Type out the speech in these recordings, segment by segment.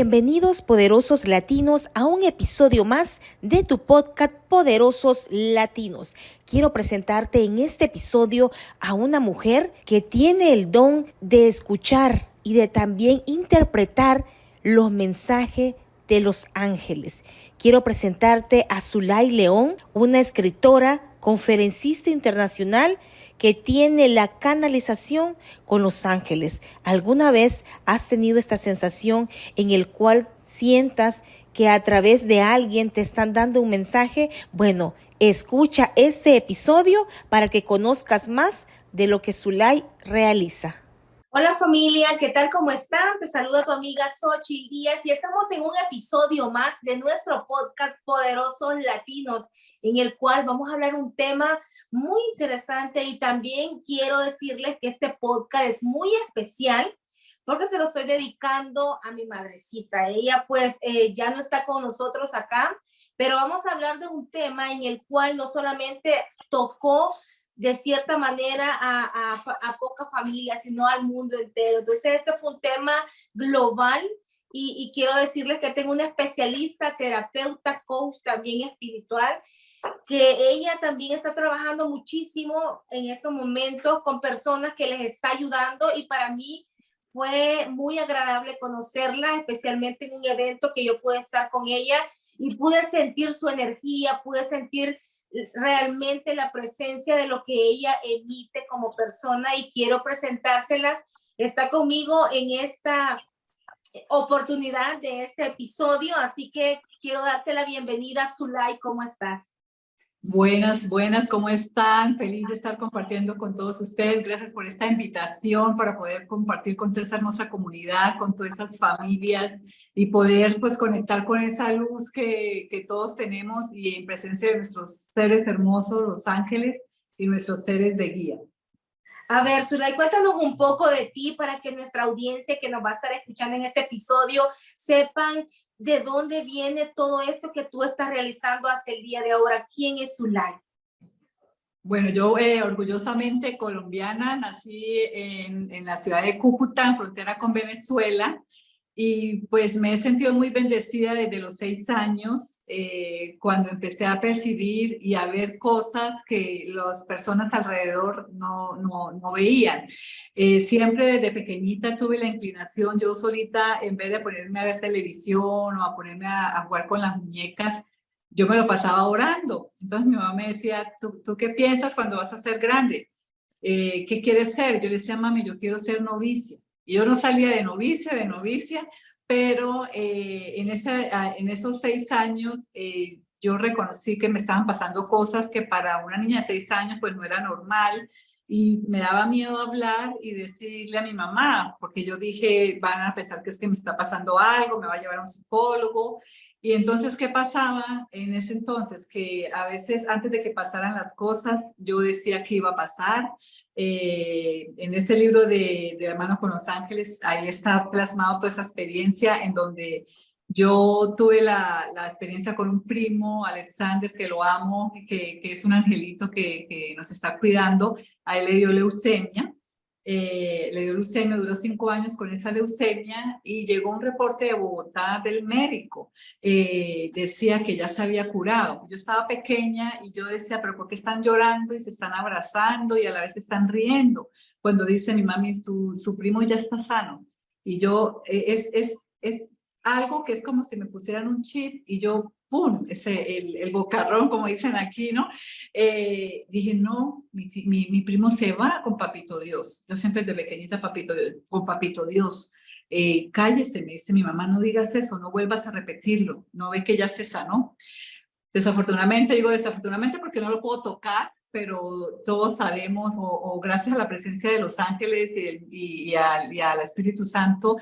Bienvenidos poderosos latinos a un episodio más de tu podcast Poderosos Latinos. Quiero presentarte en este episodio a una mujer que tiene el don de escuchar y de también interpretar los mensajes de los ángeles. Quiero presentarte a Zulay León, una escritora, conferencista internacional que tiene la canalización con los ángeles. ¿Alguna vez has tenido esta sensación en el cual sientas que a través de alguien te están dando un mensaje? Bueno, escucha ese episodio para que conozcas más de lo que Zulay realiza. Hola familia, ¿qué tal? ¿Cómo están? Te saluda tu amiga Xochitl Díaz y estamos en un episodio más de nuestro podcast Poderosos Latinos, en el cual vamos a hablar un tema muy interesante y también quiero decirles que este podcast es muy especial porque se lo estoy dedicando a mi madrecita. Ella pues ya no está con nosotros acá, pero vamos a hablar de un tema en el cual no solamente tocó de cierta manera a pocas familias, sino al mundo entero. Entonces, este fue un tema global y quiero decirles que tengo una especialista, terapeuta, coach también espiritual, que ella también está trabajando muchísimo en estos momentos con personas que les está ayudando y para mí fue muy agradable conocerla, especialmente en un evento que yo pude estar con ella y pude sentir su energía, pude sentir realmente la presencia de lo que ella emite como persona y quiero presentárselas. Está conmigo en esta oportunidad de este episodio, así que quiero darte la bienvenida. Zulay, ¿cómo estás? Buenas, ¿cómo están? Feliz de estar compartiendo con todos ustedes. Gracias por esta invitación para poder compartir con toda esa hermosa comunidad, con todas esas familias y poder pues conectar con esa luz que todos tenemos y en presencia de nuestros seres hermosos, los ángeles y nuestros seres de guía. A ver, Zulay, cuéntanos un poco de ti para que nuestra audiencia que nos va a estar escuchando en este episodio sepan de dónde viene todo esto que tú estás realizando hasta el día de ahora. ¿Quién es Zulay? Bueno, yo orgullosamente colombiana, nací en la ciudad de Cúcuta, en frontera con Venezuela, y pues me he sentido muy bendecida desde los 6 años, cuando empecé a percibir y a ver cosas que las personas alrededor no veían. Siempre desde pequeñita tuve la inclinación, yo solita, en vez de ponerme a ver televisión o a ponerme a jugar con las muñecas, yo me lo pasaba orando. Entonces mi mamá me decía, ¿tú qué piensas cuando vas a ser grande? ¿Qué quieres ser? Yo le decía, mami, yo quiero ser novicia. Y yo no salía de novicia, pero en esos 6 años yo reconocí que me estaban pasando cosas que para una niña de 6 años pues no era normal y me daba miedo hablar y decirle a mi mamá, porque yo dije, van a pensar que es que me está pasando algo, me va a llevar a un psicólogo. Y entonces, ¿qué pasaba en ese entonces? Que a veces antes de que pasaran las cosas, yo decía que iba a pasar. En ese libro de La mano con los ángeles, ahí está plasmado toda esa experiencia en donde yo tuve la experiencia con un primo, Alexander, que lo amo, que es un angelito que nos está cuidando. A él le dio leucemia, duró 5 años con esa leucemia y llegó un reporte de Bogotá del médico. Decía que ya se había curado. Yo estaba pequeña y yo decía, pero ¿por qué están llorando y se están abrazando y a la vez están riendo? Cuando dice mi mami, su primo ya está sano. Y yo, es algo que es como si me pusieran un chip y yo, ¡pum!, el bocarrón, como dicen aquí, ¿no? Dije, no, mi primo se va con Papito Dios. Yo siempre de pequeñita, con Papito Dios. Cállese, me dice mi mamá, no digas eso, no vuelvas a repetirlo, no ve que ya se sanó. Desafortunadamente, digo desafortunadamente porque no lo puedo tocar, pero todos sabemos, o gracias a la presencia de los ángeles y al Espíritu Santo,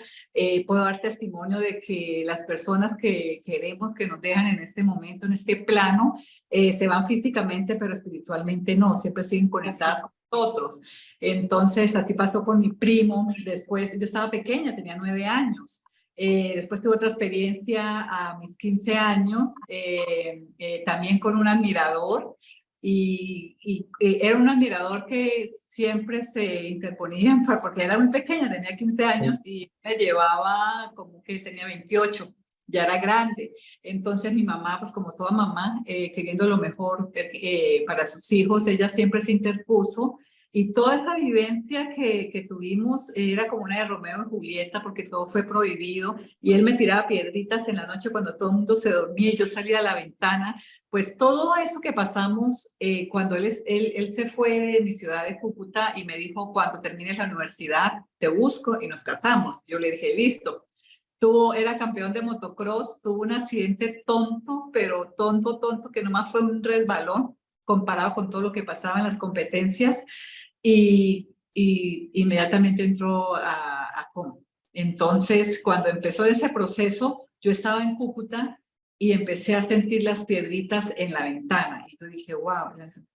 puedo dar testimonio de que las personas que queremos, que nos dejan en este momento, en este plano, se van físicamente, pero espiritualmente no, siempre siguen conectadas con nosotros. Entonces, así pasó con mi primo. Después, yo estaba pequeña, tenía 9 años. Después tuve otra experiencia a mis 15 años, también con un admirador. era un admirador que siempre se interponía, porque era muy pequeña, tenía 15 años y me llevaba como que tenía 28, ya era grande. Entonces mi mamá, pues como toda mamá, queriendo lo mejor para sus hijos, ella siempre se interpuso. Y toda esa vivencia que tuvimos era como una de Romeo y Julieta, porque todo fue prohibido. Y él me tiraba piedritas en la noche cuando todo el mundo se dormía y yo salía a la ventana. Pues todo eso que pasamos cuando él se fue de mi ciudad de Cúcuta y me dijo, cuando termines la universidad, te busco y nos casamos. Yo le dije, listo. Era campeón de motocross, tuvo un accidente tonto, pero tonto, tonto, que nomás fue un resbalón comparado con todo lo que pasaba en las competencias y inmediatamente entró a coma. Entonces, cuando empezó ese proceso, yo estaba en Cúcuta y empecé a sentir las piedritas en la ventana. Y yo dije, wow,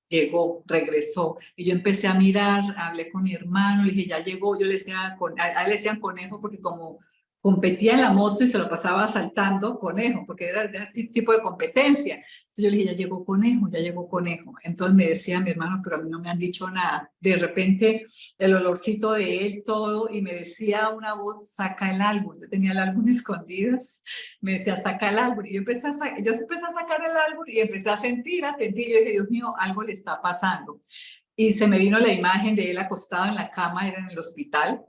llegó, regresó. Y yo empecé a mirar, hablé con mi hermano, le dije, ya llegó. Yo le decía, a él le decían conejo porque como competía en la moto y se lo pasaba saltando, conejo, porque era de ese tipo de competencia. Entonces yo le dije, ya llegó conejo, ya llegó conejo. Entonces me decía mi hermano, pero a mí no me han dicho nada. De repente el olorcito de él todo y me decía una voz, saca el álbum. Yo tenía el álbum escondido, me decía, saca el álbum. Y yo empecé a sacar el álbum y empecé a sentir. Yo dije, Dios mío, algo le está pasando. Y se me vino la imagen de él acostado en la cama, era en el hospital,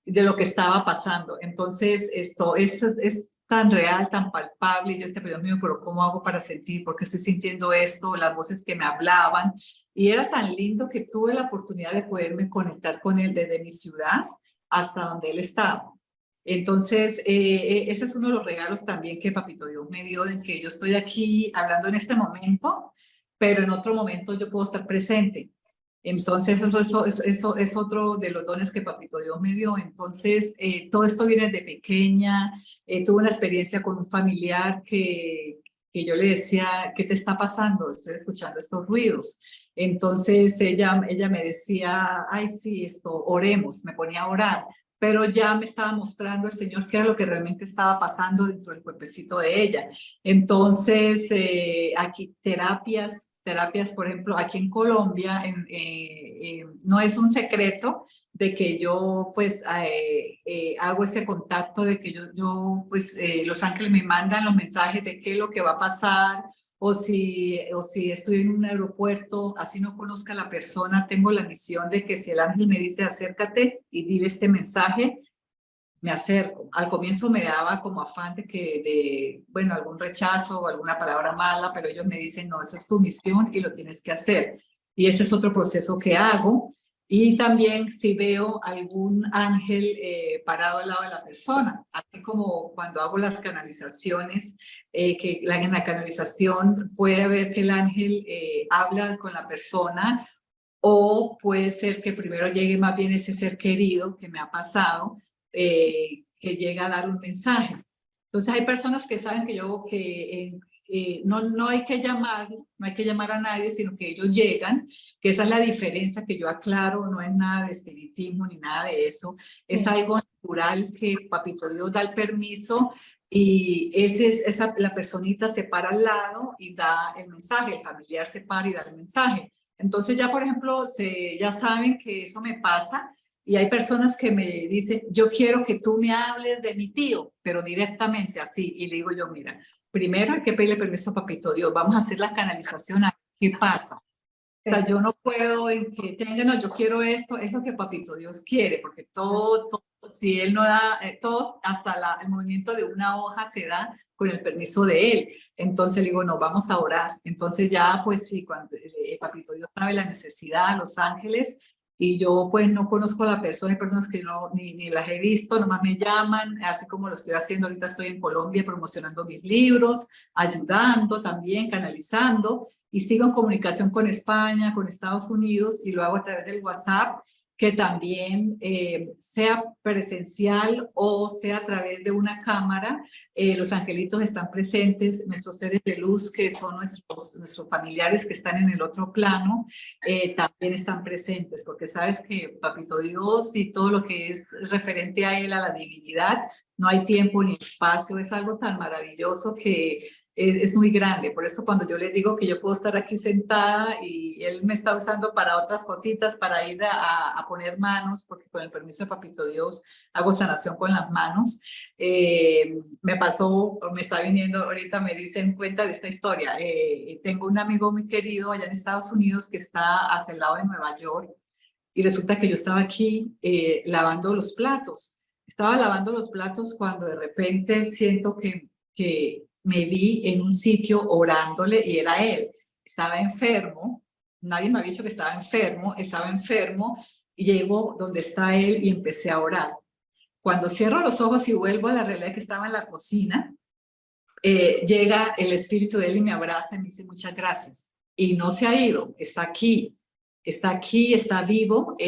de lo que estaba pasando. Entonces, esto es tan real, tan palpable. Y yo decía, Dios mío, pero ¿cómo hago para sentir? ¿Por qué estoy sintiendo esto? Las voces que me hablaban. Y era tan lindo que tuve la oportunidad de poderme conectar con él desde mi ciudad hasta donde él estaba. Entonces, ese es uno de los regalos también que Papito Dios me dio, de que yo estoy aquí hablando en este momento, pero en otro momento yo puedo estar presente. Entonces, eso es otro de los dones que Papito Dios me dio. Entonces, todo esto viene de pequeña. Tuve una experiencia con un familiar que yo le decía, ¿qué te está pasando? Estoy escuchando estos ruidos. Entonces, ella me decía, ay, sí, oremos, me ponía a orar. Pero ya me estaba mostrando el Señor qué era lo que realmente estaba pasando dentro del cuerpecito de ella. Entonces, aquí terapias, por ejemplo, aquí en Colombia, no es un secreto de que yo pues hago ese contacto de que yo pues los ángeles me mandan los mensajes de qué es lo que va a pasar, o si estoy en un aeropuerto, así no conozca a la persona, tengo la misión de que si el ángel me dice acércate y dile este mensaje, me acerco. Al comienzo me daba como afán bueno, algún rechazo o alguna palabra mala, pero ellos me dicen, no, esa es tu misión y lo tienes que hacer. Y ese es otro proceso que hago. Y también si veo algún ángel parado al lado de la persona, así como cuando hago las canalizaciones, que en la canalización puede ver que el ángel habla con la persona, o puede ser que primero llegue más bien ese ser querido que me ha pasado, que llega a dar un mensaje. Entonces hay personas que saben que no hay que llamar a nadie, sino que ellos llegan, que esa es la diferencia que yo aclaro, no es nada de espiritismo ni nada de eso, es algo natural que Papito Dios da el permiso y la personita se para al lado y da el mensaje, el familiar se para y da el mensaje. Entonces ya, por ejemplo, ya saben que eso me pasa y hay personas que me dicen, yo quiero que tú me hables de mi tío, pero directamente así. Y le digo yo, mira, primero hay que pedirle permiso a Papito Dios, vamos a hacer la canalización a ver qué pasa. O sea, yo no puedo en que tenga, no, yo quiero esto, es lo que Papito Dios quiere, porque todo si él no da, todo, hasta el movimiento de una hoja se da con el permiso de él. Entonces le digo, no, vamos a orar. Entonces ya, pues sí, cuando Papito Dios sabe la necesidad, los ángeles, y yo pues no conozco a la persona, hay personas que no, ni las he visto, nomás me llaman, así como lo estoy haciendo ahorita, estoy en Colombia promocionando mis libros, ayudando también, canalizando, y sigo en comunicación con España, con Estados Unidos, y lo hago a través del WhatsApp, que también sea presencial o sea a través de una cámara. Los angelitos están presentes, nuestros seres de luz, que son nuestros familiares que están en el otro plano, también están presentes, porque sabes que Papito Dios y todo lo que es referente a él, a la divinidad, no hay tiempo ni espacio, es algo tan maravilloso que es muy grande. Por eso cuando yo le digo que yo puedo estar aquí sentada y él me está usando para otras cositas, para ir a poner manos, porque con el permiso de Papito Dios hago sanación con las manos. Me pasó, me está viniendo, ahorita me dicen cuenta de esta historia. Tengo un amigo muy querido allá en Estados Unidos que está hacia el lado de Nueva York y resulta que yo estaba aquí lavando los platos. Estaba lavando los platos cuando de repente siento que me vi en un sitio orándole y era él. Estaba enfermo, nadie me había dicho que estaba enfermo y llego donde está él y empecé a orar. Cuando cierro los ojos y vuelvo a la realidad que estaba en la cocina, llega el espíritu de él y me abraza y me dice muchas gracias. Y no se ha ido, está aquí, está vivo.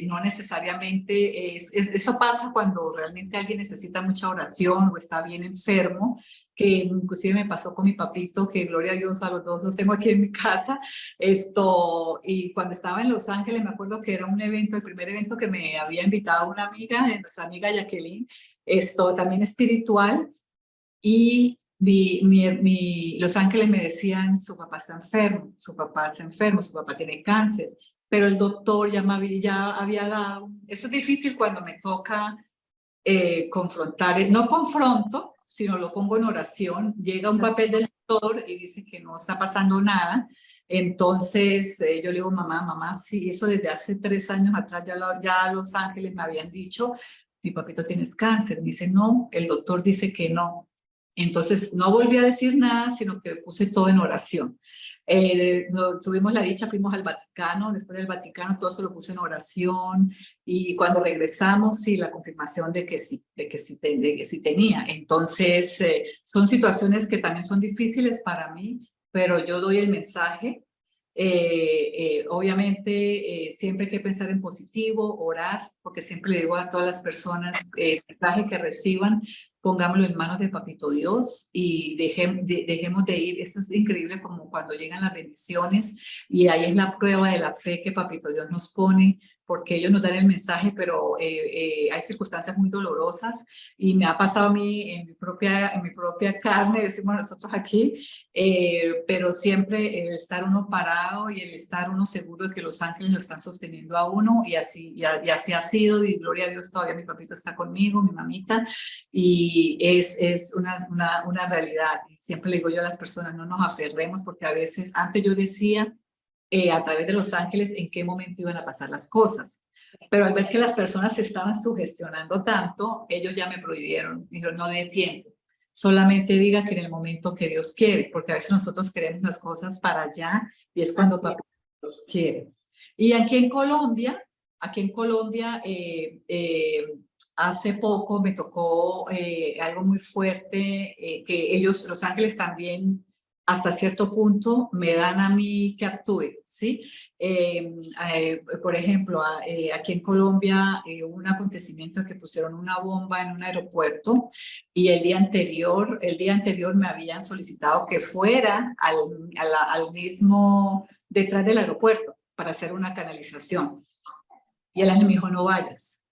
No necesariamente eso pasa cuando realmente alguien necesita mucha oración o está bien enfermo, que inclusive me pasó con mi papito, que gloria a Dios a los dos los tengo aquí en mi casa. Y cuando estaba en Los Ángeles, me acuerdo que era un evento, el primer evento que me había invitado una amiga, nuestra amiga Jacqueline, también espiritual. Y Los Ángeles me decían, su papá está enfermo, su papá está enfermo, su papá tiene cáncer, pero el doctor ya había dado. Eso es difícil cuando me toca confrontar, no confronto, sino lo pongo en oración. Llega un papel del doctor y dice que no está pasando nada. Entonces yo le digo, mamá, sí, eso desde hace 3 años atrás ya Los Ángeles me habían dicho, mi papito tienes cáncer. Me dice, no, el doctor dice que no. Entonces no volví a decir nada, sino que puse todo en oración. Tuvimos la dicha, fuimos al Vaticano, después del Vaticano todo eso lo puse en oración y cuando regresamos, sí, la confirmación de que sí tenía. Entonces son situaciones que también son difíciles para mí, pero yo doy el mensaje. Obviamente siempre hay que pensar en positivo, orar, porque siempre le digo a todas las personas, el mensaje que reciban, pongámoslo en manos de Papito Dios y dejemos de ir. Esto es increíble como cuando llegan las bendiciones y ahí es la prueba de la fe que Papito Dios nos pone, porque ellos nos dan el mensaje, pero hay circunstancias muy dolorosas y me ha pasado a mí en mi propia carne, decimos nosotros aquí, pero siempre el estar uno parado y el estar uno seguro de que los ángeles lo están sosteniendo a uno y así ha sido y gloria a Dios todavía mi papito está conmigo, mi mamita, y es una realidad. Siempre le digo yo a las personas, no nos aferremos porque a veces, antes yo decía a través de los ángeles en qué momento iban a pasar las cosas. Pero al ver que las personas se estaban sugestionando tanto, ellos ya me prohibieron, dijeron, no dé tiempo, solamente diga que en el momento que Dios quiere, porque a veces nosotros queremos las cosas para allá y es cuando Papá Dios quiere. Y aquí en Colombia hace poco me tocó algo muy fuerte, que ellos, los ángeles también, hasta cierto punto me dan a mí que actúe, ¿sí? Por ejemplo, aquí en Colombia hubo un acontecimiento que pusieron una bomba en un aeropuerto y el día anterior me habían solicitado que fuera al mismo, detrás del aeropuerto para hacer una canalización. Y el ángel me dijo, no vayas,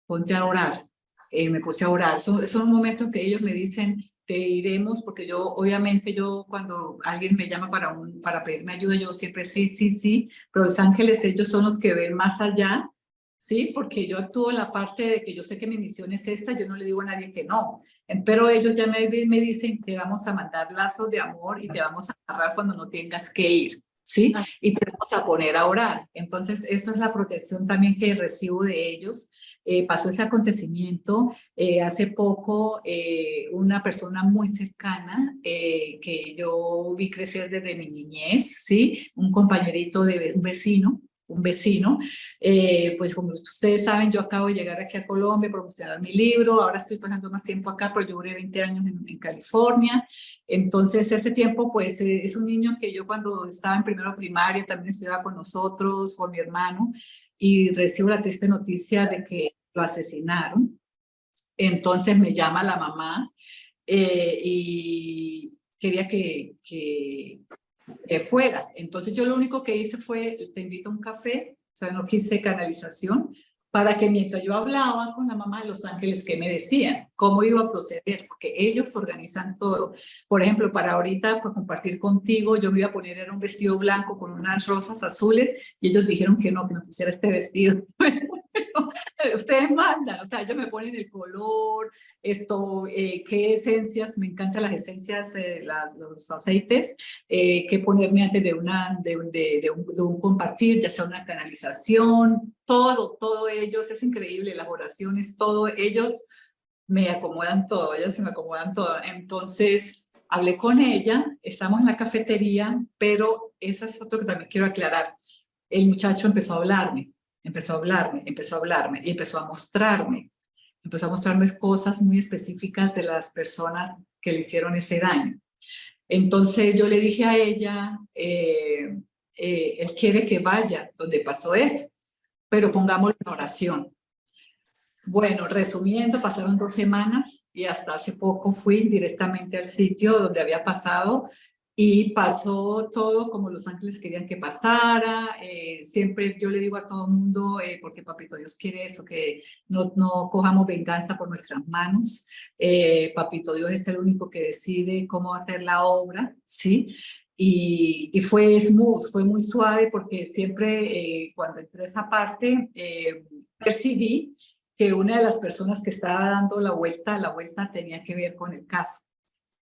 ponte a orar. Me puse a orar. Son momentos que ellos me dicen, te iremos, porque obviamente cuando alguien me llama para pedirme ayuda, yo siempre sí, pero los ángeles, ellos son los que ven más allá, ¿sí? Porque yo actúo en la parte de que yo sé que mi misión es esta, yo no le digo a nadie que no, pero ellos ya me dicen, te vamos a mandar lazos de amor y te vamos a agarrar cuando no tengas que ir. ¿Sí? Y te vamos a poner a orar. Entonces, eso es la protección también que recibo de ellos. Pasó ese acontecimiento hace poco, una persona muy cercana que yo vi crecer desde mi niñez, ¿sí? Un compañerito de un vecino, pues como ustedes saben, yo acabo de llegar aquí a Colombia a promocionar mi libro, ahora estoy pasando más tiempo acá, pero yo duré 20 años en California, entonces ese tiempo pues es un niño que yo cuando estaba en primero primaria también estudiaba con nosotros, con mi hermano, y recibo la triste noticia de que lo asesinaron. Entonces me llama la mamá y quería que fuera. Entonces yo lo único que hice fue, te invito a un café, o sea, no quise canalización, para que mientras yo hablaba con la mamá de los ángeles, ¿qué me decían? ¿Cómo iba a proceder? Porque ellos organizan todo. Por ejemplo, para ahorita, para compartir contigo, yo me iba a poner era un vestido blanco con unas rosas azules y ellos dijeron que no pusiera este vestido. Ustedes mandan, o sea, ellos me ponen el color, qué esencias, me encantan las esencias, los aceites, qué ponerme antes de un compartir, ya sea una canalización, todo ellos, es increíble, las oraciones, todo, ellos me acomodan todo, ellas se me acomodan todo. Entonces, hablé con ella, estamos en la cafetería, pero eso es otro que también quiero aclarar. El muchacho empezó a hablarme, empezó a hablarme, empezó a hablarme y empezó a mostrarme. Empezó a mostrarme cosas muy específicas de las personas que le hicieron ese daño. Entonces yo le dije a ella, él quiere que vaya donde pasó eso, pero pongámoslo en oración. Bueno, resumiendo, pasaron 2 semanas y hasta hace poco fui directamente al sitio donde había pasado y pasó todo como los ángeles querían que pasara. Siempre yo le digo a todo el mundo, porque Papito Dios quiere eso, que no cojamos venganza por nuestras manos. Papito Dios es el único que decide cómo hacer la obra, ¿sí? Y fue smooth, fue muy suave porque siempre cuando entré a esa parte percibí que una de las personas que estaba dando la vuelta tenía que ver con el caso.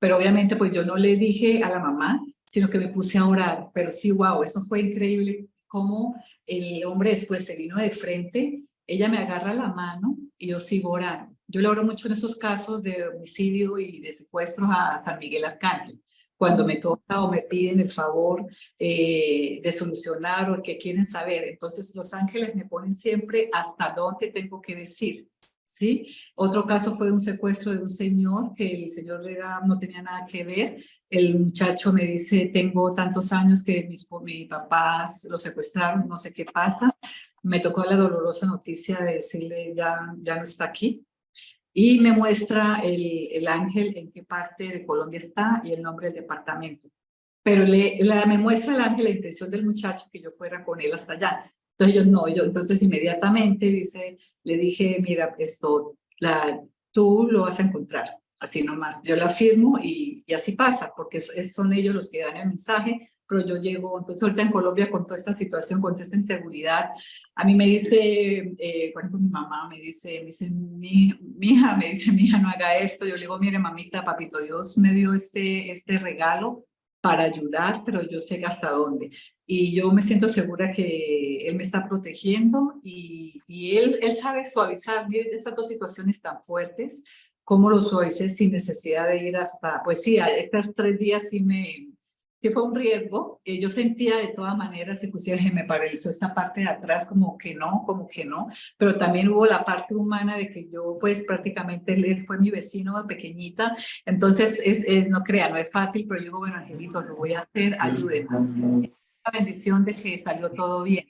Pero obviamente pues yo no le dije a la mamá, sino que me puse a orar. Pero sí, wow, eso fue increíble cómo el hombre después se vino de frente, ella me agarra la mano y yo sigo orando. Yo le oro mucho en esos casos de homicidio y de secuestros a San Miguel Arcángel. Cuando me toca o me piden el favor de solucionar o que quieren saber. Entonces los ángeles me ponen siempre hasta dónde tengo que decir. ¿Sí? Otro caso fue un secuestro de un señor que el señor no tenía nada que ver. El muchacho me dice, tengo tantos años que mis papás lo secuestraron, no sé qué pasa. Me tocó la dolorosa noticia de decirle, ya no está aquí. Y me muestra el ángel en qué parte de Colombia está y el nombre del departamento. Pero me muestra el ángel la intención del muchacho que yo fuera con él hasta allá. Entonces entonces inmediatamente le dije, mira, tú lo vas a encontrar, así nomás. Yo la firmo y así pasa, porque son ellos los que dan el mensaje, pero yo llego, entonces ahorita en Colombia con toda esta situación, con toda esta inseguridad, a mí me dice, por ejemplo, mi mamá me dice, mi hija, no haga esto. Yo le digo, mire, mamita, papito Dios me dio este regalo para ayudar, pero yo sé hasta dónde. Y yo me siento segura que él me está protegiendo y él sabe suavizar. Miren, esas 2 situaciones tan fuertes, cómo lo suavicé sin necesidad de ir hasta, pues sí, estos 3 días sí fue un riesgo. Yo sentía de todas maneras, inclusive me paralizó esta parte de atrás como que no, pero también hubo la parte humana de que yo pues prácticamente él fue mi vecino de pequeñita, entonces no crea, no es fácil, pero yo digo, bueno, angelito, lo voy a hacer, ayúdenme. La bendición de que salió todo bien.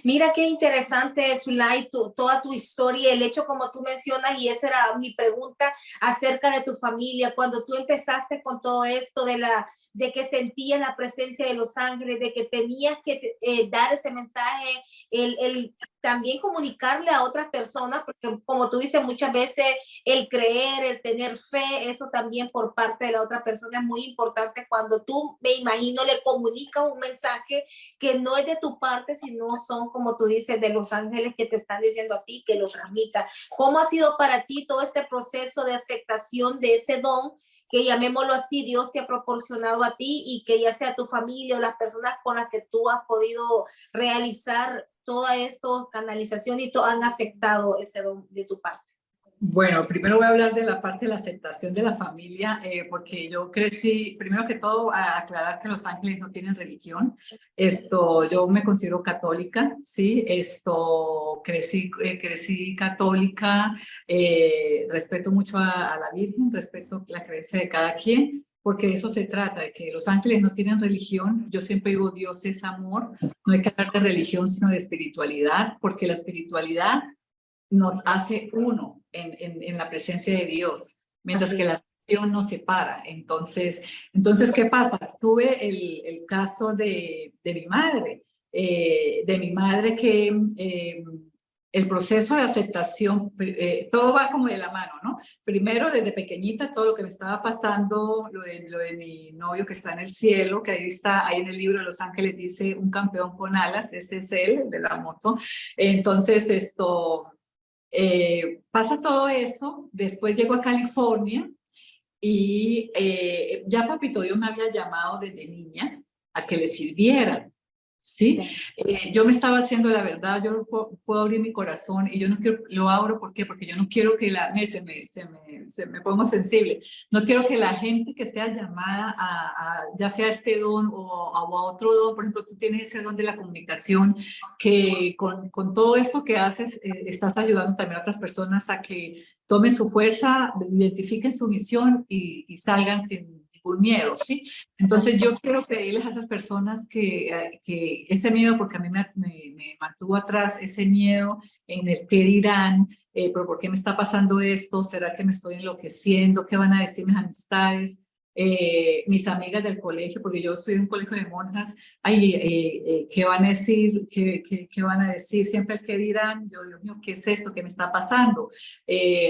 Mira qué interesante, Zulay, toda tu historia, el hecho como tú mencionas, y esa era mi pregunta acerca de tu familia, cuando tú empezaste con todo esto de que sentías la presencia de los ángeles, de que tenías que dar ese mensaje, el también comunicarle a otras personas, porque como tú dices, muchas veces el creer, el tener fe, eso también por parte de la otra persona es muy importante cuando tú, me imagino, le comunicas un mensaje que no es de tu parte, sino son, como tú dices, de los ángeles que te están diciendo a ti que lo transmita. ¿Cómo ha sido para ti todo este proceso de aceptación de ese don que, llamémoslo así, Dios te ha proporcionado a ti y que ya sea tu familia o las personas con las que tú has podido realizar toda esto, canalización y todo, han aceptado ese don de tu parte? Bueno, primero voy a hablar de la parte de la aceptación de la familia, porque yo crecí, primero que todo, a aclarar que los ángeles no tienen religión. Yo me considero católica, ¿sí? Crecí católica, respeto mucho a la Virgen, respeto la creencia de cada quien, porque de eso se trata, de que los ángeles no tienen religión. Yo siempre digo, Dios es amor, no hay que hablar de religión, sino de espiritualidad, porque la espiritualidad nos hace uno en la presencia de Dios, mientras que la religión nos separa. Entonces, ¿qué pasa? Tuve el caso de mi madre que el proceso de aceptación, todo va como de la mano, ¿no? Primero, desde pequeñita, todo lo que me estaba pasando, lo de mi novio que está en el cielo, que ahí está, ahí en el libro de Los Ángeles dice un campeón con alas, ese es él, el de la moto. Entonces, pasa todo eso, después llego a California y ya Papito Dios me había llamado desde niña a que le sirviera. ¿Sí? Yo me estaba haciendo la verdad, yo no puedo abrir mi corazón y yo no quiero, lo abro, ¿por qué? Porque yo no quiero que se me pongo sensible, no quiero que la gente que sea llamada ya sea este don o a otro don, por ejemplo, tú tienes ese don de la comunicación, que con todo esto que haces, estás ayudando también a otras personas a que tomen su fuerza, identifiquen su misión y salgan sin ningún miedo, ¿sí? Entonces yo quiero pedirles a esas personas que ese miedo, porque a mí me mantuvo atrás, ese miedo en el qué dirán, pero ¿por qué me está pasando esto? ¿Será que me estoy enloqueciendo? ¿Qué van a decir mis amistades? Mis amigas del colegio, porque yo estoy en un colegio de monjas, ay, ¿qué van a decir? ¿Qué van a decir? Siempre el que dirán, yo, Dios mío, ¿qué es esto? ¿Qué me está pasando?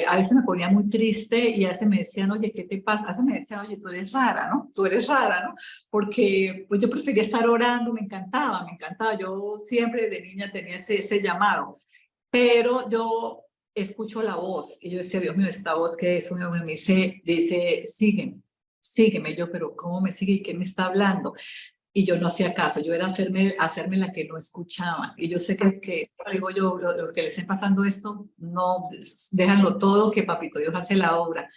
A veces me ponía muy triste y a veces me decían, oye, ¿qué te pasa? A veces me decían, oye, tú eres rara, ¿no? Tú eres rara, ¿no? Porque pues yo prefería estar orando, me encantaba, me encantaba. Yo siempre de niña tenía ese llamado, pero yo escucho la voz y yo decía, Dios mío, esta voz que es, uno me dice, sígueme, sígueme. Yo, pero ¿cómo me sigue y qué me está hablando? Y yo no hacía caso, yo era hacerme la que no escuchaba. Y yo sé que digo yo, los que les estén pasando esto, no, déjanlo todo, que Papito Dios hace la obra.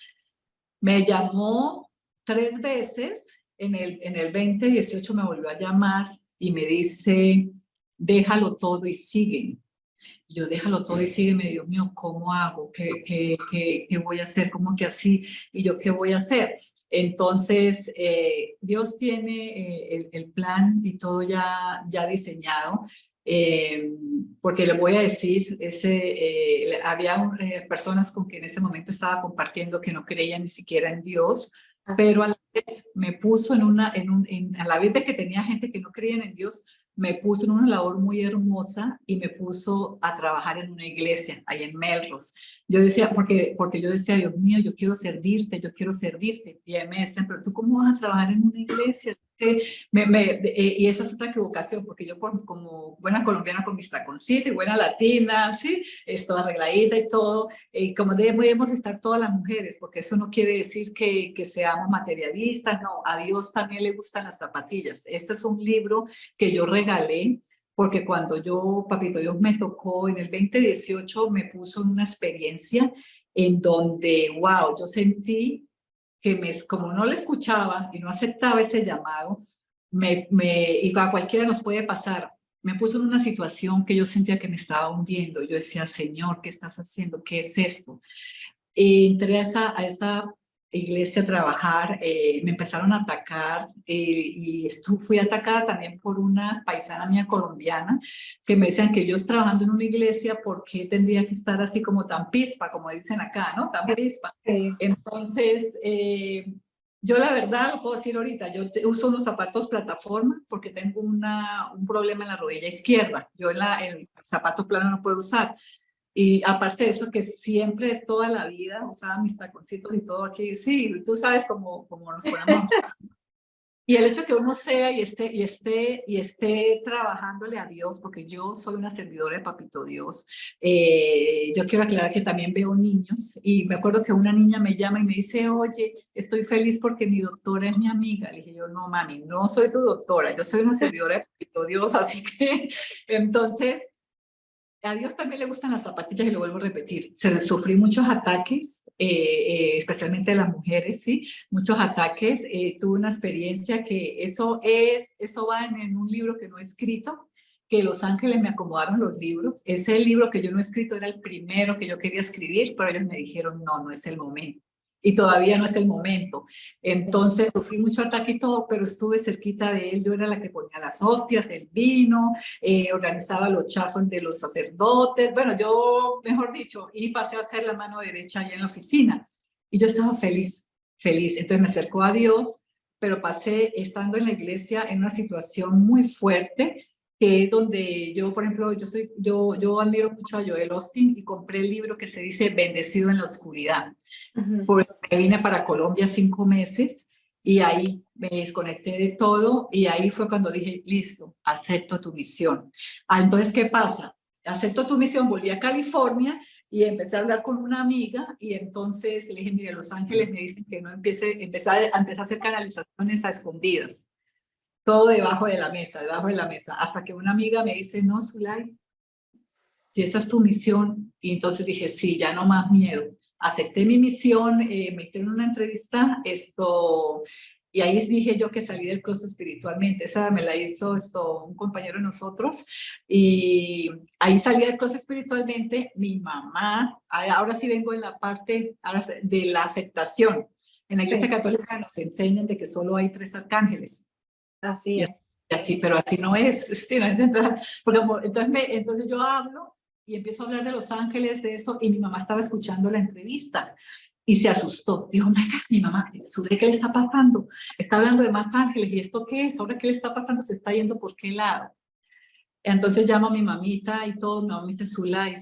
Me llamó 3 veces, en el 2018 me volvió a llamar y me dice, déjalo todo y sigue. Yo déjalo todo y sígueme, Dios mío, ¿cómo hago? ¿Qué voy a hacer? ¿Cómo que así? ¿Y yo qué voy a hacer? Entonces, Dios tiene el plan y todo ya diseñado, porque le voy a decir, había personas con que en ese momento estaba compartiendo que no creían ni siquiera en Dios, pero a la vez me puso a la vez de que tenía gente que no creía en Dios, me puso en una labor muy hermosa y me puso a trabajar en una iglesia, ahí en Melrose. Yo decía, porque yo decía, Dios mío, yo quiero servirte, yo quiero servirte. Y él me decían, pero tú cómo vas a trabajar en una iglesia? Y esa es otra equivocación, porque yo como buena colombiana con mis taconcitos y buena latina, ¿sí? Esto arregladita y todo, como debemos estar todas las mujeres, porque eso no quiere decir que seamos materialistas, no, a Dios también le gustan las zapatillas. Este es un libro que yo regalé, porque cuando Papito Dios me tocó en el 2018, me puso en una experiencia en donde, wow, yo sentí que como no le escuchaba y no aceptaba ese llamado, y a cualquiera nos puede pasar, me puso en una situación que yo sentía que me estaba hundiendo. Yo decía, Señor, ¿qué estás haciendo? ¿Qué es esto? Y entré a esa iglesia a trabajar, me empezaron a atacar y fui atacada también por una paisana mía colombiana que me decían que yo trabajando en una iglesia, ¿por qué tendría que estar así como tan pispa, como dicen acá, ¿no? Tan pispa. Sí. Entonces, yo la verdad lo puedo decir ahorita, yo uso unos zapatos plataforma porque tengo un problema en la rodilla izquierda. Yo el zapato plano no puedo usar. Y aparte de eso, que siempre, toda la vida, usaba mis taconcitos y todo aquí. Sí, tú sabes cómo nos ponemos. Y el hecho que uno sea y esté trabajándole a Dios, porque yo soy una servidora de Papito Dios. Yo quiero aclarar que también veo niños. Y me acuerdo que una niña me llama y me dice, oye, estoy feliz porque mi doctora es mi amiga. Le dije yo, no, mami, no soy tu doctora. Yo soy una servidora de Papito Dios. Así que, entonces, a Dios también le gustan las zapatillas y lo vuelvo a repetir. Sufrí muchos ataques, especialmente de las mujeres, ¿sí? Muchos ataques. Tuve una experiencia que eso va en un libro que no he escrito, que Los Ángeles me acomodaron los libros. Ese libro que yo no he escrito era el primero que yo quería escribir, pero ellos me dijeron, no, no es el momento. Y todavía no es el momento. Entonces sufrí mucho ataque y todo, pero estuve cerquita de él. Yo era la que ponía las hostias, el vino, organizaba los chazos de los sacerdotes. Bueno, yo, mejor dicho, y pasé a ser la mano derecha allá en la oficina. Y yo estaba feliz, feliz. Entonces me acercó a Dios, pero pasé estando en la iglesia en una situación muy fuerte que es donde yo, por ejemplo, yo admiro mucho a Joel Austin y compré el libro que se dice Bendecido en la Oscuridad. Porque vine para Colombia 5 meses y ahí me desconecté de todo y ahí fue cuando dije, listo, acepto tu misión. Entonces, ¿qué pasa? Acepto tu misión, volví a California y empecé a hablar con una amiga y entonces le dije, mire, Los Ángeles me dicen que no empecé a hacer canalizaciones a escondidas, todo debajo de la mesa, hasta que una amiga me dice, no, Zulay, si esa es tu misión, y entonces dije, sí, ya no más miedo. Acepté mi misión, me hicieron una entrevista, y ahí dije yo que salí del closet espiritualmente. Esa me la hizo un compañero de nosotros, y ahí salí del closet espiritualmente. Mi mamá, ahora sí vengo en la parte de la aceptación. En la Iglesia Católica nos enseñan de que solo hay 3 arcángeles. Así es. Y así, pero así no es. Sí, no es porque, entonces yo hablo y empiezo a hablar de Los Ángeles, de eso, y mi mamá estaba escuchando la entrevista y se asustó. Dijo, mi mamá, ¿qué le está pasando? Está hablando de más ángeles, ¿y esto qué es? ¿Ahora qué le está pasando? ¿Se está yendo por qué lado? Entonces llamo a mi mamita y todo, mi mamá me dice, Zulay,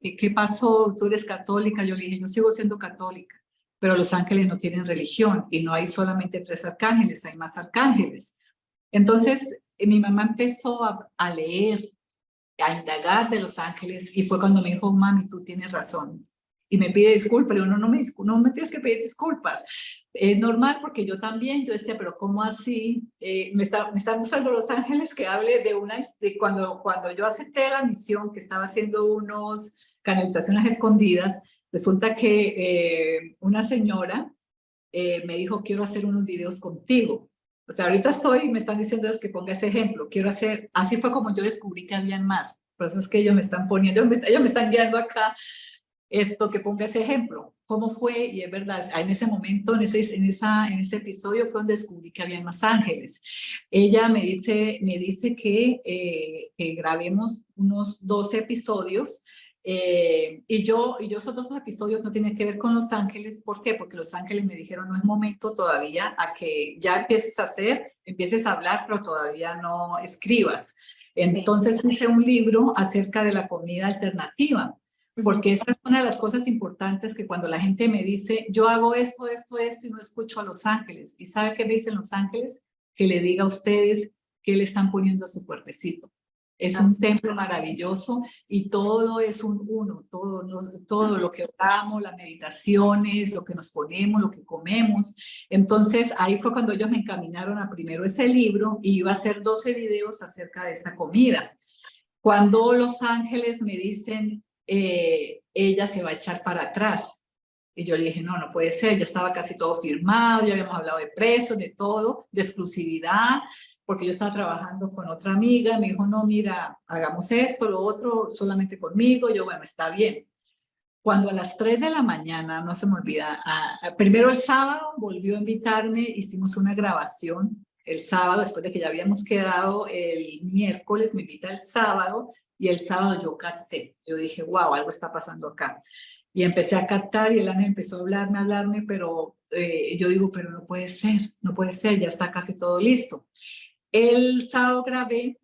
¿qué pasó? ¿Tú eres católica? Yo le dije, yo sigo siendo católica, pero Los Ángeles no tienen religión y no hay solamente 3 arcángeles, hay más arcángeles. Entonces mi mamá empezó a leer, a indagar de Los Ángeles y fue cuando me dijo, mami, tú tienes razón. Y me pide disculpas. Le digo, no me tienes que pedir disculpas. Es normal porque yo también, yo decía, pero ¿cómo así? Me están usando Los Ángeles que hable de cuando yo acepté la misión, que estaba haciendo unos canalizaciones escondidas, resulta que una señora me dijo, quiero hacer unos videos contigo. O sea, ahorita me están diciendo que ponga ese ejemplo, así fue como yo descubrí que habían más. Por eso es que ellos me están poniendo, ellos me están guiando acá que ponga ese ejemplo. ¿Cómo fue? Y es verdad, en ese momento, en ese episodio fue donde descubrí que había más ángeles. Ella me dice que grabemos unos 12 episodios y yo esos 2 episodios no tienen que ver con Los Ángeles. ¿Por qué? Porque Los Ángeles me dijeron, no es momento todavía a que ya empieces a hablar, pero todavía no escribas. Entonces hice un libro acerca de la comida alternativa, porque esa es una de las cosas importantes que cuando la gente me dice, yo hago esto y no escucho a Los Ángeles. ¿Y sabe qué me dicen Los Ángeles? Que le diga a ustedes qué le están poniendo a su cuerpecito. Es un templo maravilloso y todo es un uno, todo lo que oramos, las meditaciones, lo que nos ponemos, lo que comemos. Entonces ahí fue cuando ellos me encaminaron a primero ese libro y iba a hacer 12 videos acerca de esa comida. Cuando Los Ángeles me dicen, ella se va a echar para atrás. Y yo le dije, no, no puede ser, ya estaba casi todo firmado, ya habíamos hablado de precios, de todo, de exclusividad, porque yo estaba trabajando con otra amiga, me dijo, no, mira, hagamos esto, lo otro, solamente conmigo. Yo, bueno, está bien. Cuando a las 3 de la mañana, no se me olvida, primero el sábado volvió a invitarme, hicimos una grabación el sábado, después de que ya habíamos quedado el miércoles, me invita el sábado, y el sábado yo capté. Yo dije, wow, algo está pasando acá. Y empecé a captar y el ángel empezó a hablarme, pero yo digo, pero no puede ser, ya está casi todo listo. El sábado grabé,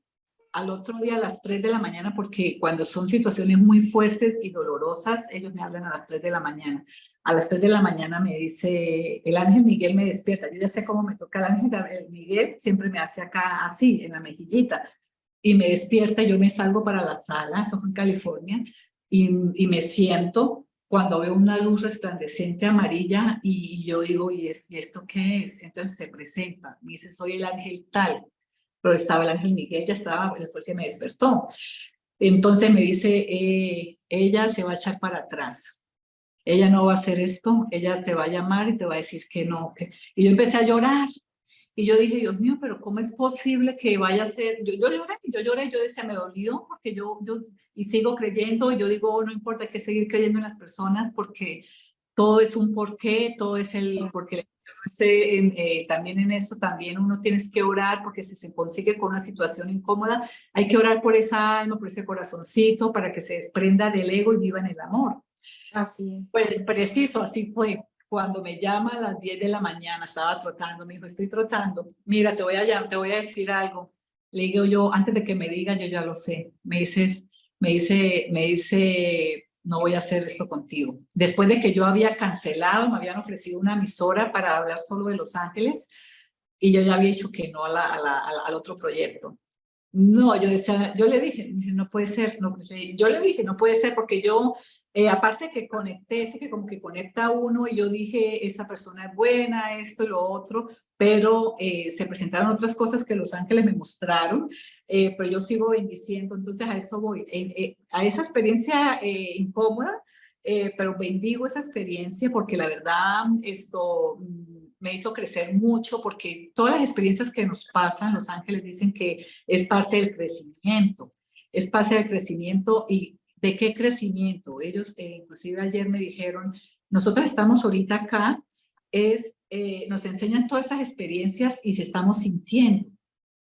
al otro día a las 3 de la mañana, porque cuando son situaciones muy fuertes y dolorosas, ellos me hablan a las 3 de la mañana. A las 3 de la mañana me dice, el ángel Miguel me despierta. Yo ya sé cómo me toca el ángel Miguel, siempre me hace acá así, en la mejillita. Y me despierta, yo me salgo para la sala, eso fue en California, y me siento cuando veo una luz resplandeciente amarilla y yo digo, ¿y esto qué es? Entonces se presenta, me dice, soy el ángel tal, pero estaba el ángel Miguel, ya estaba, él fue el que me despertó. Entonces me dice, ella se va a echar para atrás, ella no va a hacer esto, ella te va a llamar y te va a decir que no. Y yo empecé a llorar. Y yo dije, Dios mío, pero ¿cómo es posible que vaya a ser? Yo lloré, yo decía, me dolió, porque y sigo creyendo, y yo digo, oh, no importa, hay que seguir creyendo en las personas, porque todo es un porqué, todo es porque también en eso, también uno tienes que orar, porque si se consigue con una situación incómoda, hay que orar por esa alma, por ese corazoncito, para que se desprenda del ego y viva en el amor. Así es. Pues preciso, así fue. Cuando me llama a las 10 de la mañana, estaba trotando, me dijo, estoy trotando, mira, te voy a decir algo. Le digo yo, antes de que me diga, yo ya lo sé. Me dice, no voy a hacer esto contigo. Después de que yo había cancelado, me habían ofrecido una emisora para hablar solo de Los Ángeles y yo ya había dicho que no al otro proyecto. No, yo decía, yo le dije, no puede ser, no, yo le dije, no puede ser, porque yo, aparte que conecté, ese que como que conecta a uno, y yo dije, esa persona es buena, esto y lo otro, pero se presentaron otras cosas que Los Ángeles me mostraron, pero yo sigo bendiciendo, entonces a eso voy, a esa experiencia incómoda, pero bendigo esa experiencia porque la verdad esto me hizo crecer mucho, porque todas las experiencias que nos pasan, Los Ángeles dicen que es parte del crecimiento, es parte del crecimiento. ¿Y de qué crecimiento? Ellos inclusive ayer me dijeron, nosotros estamos ahorita acá, nos enseñan todas esas experiencias y se estamos sintiendo,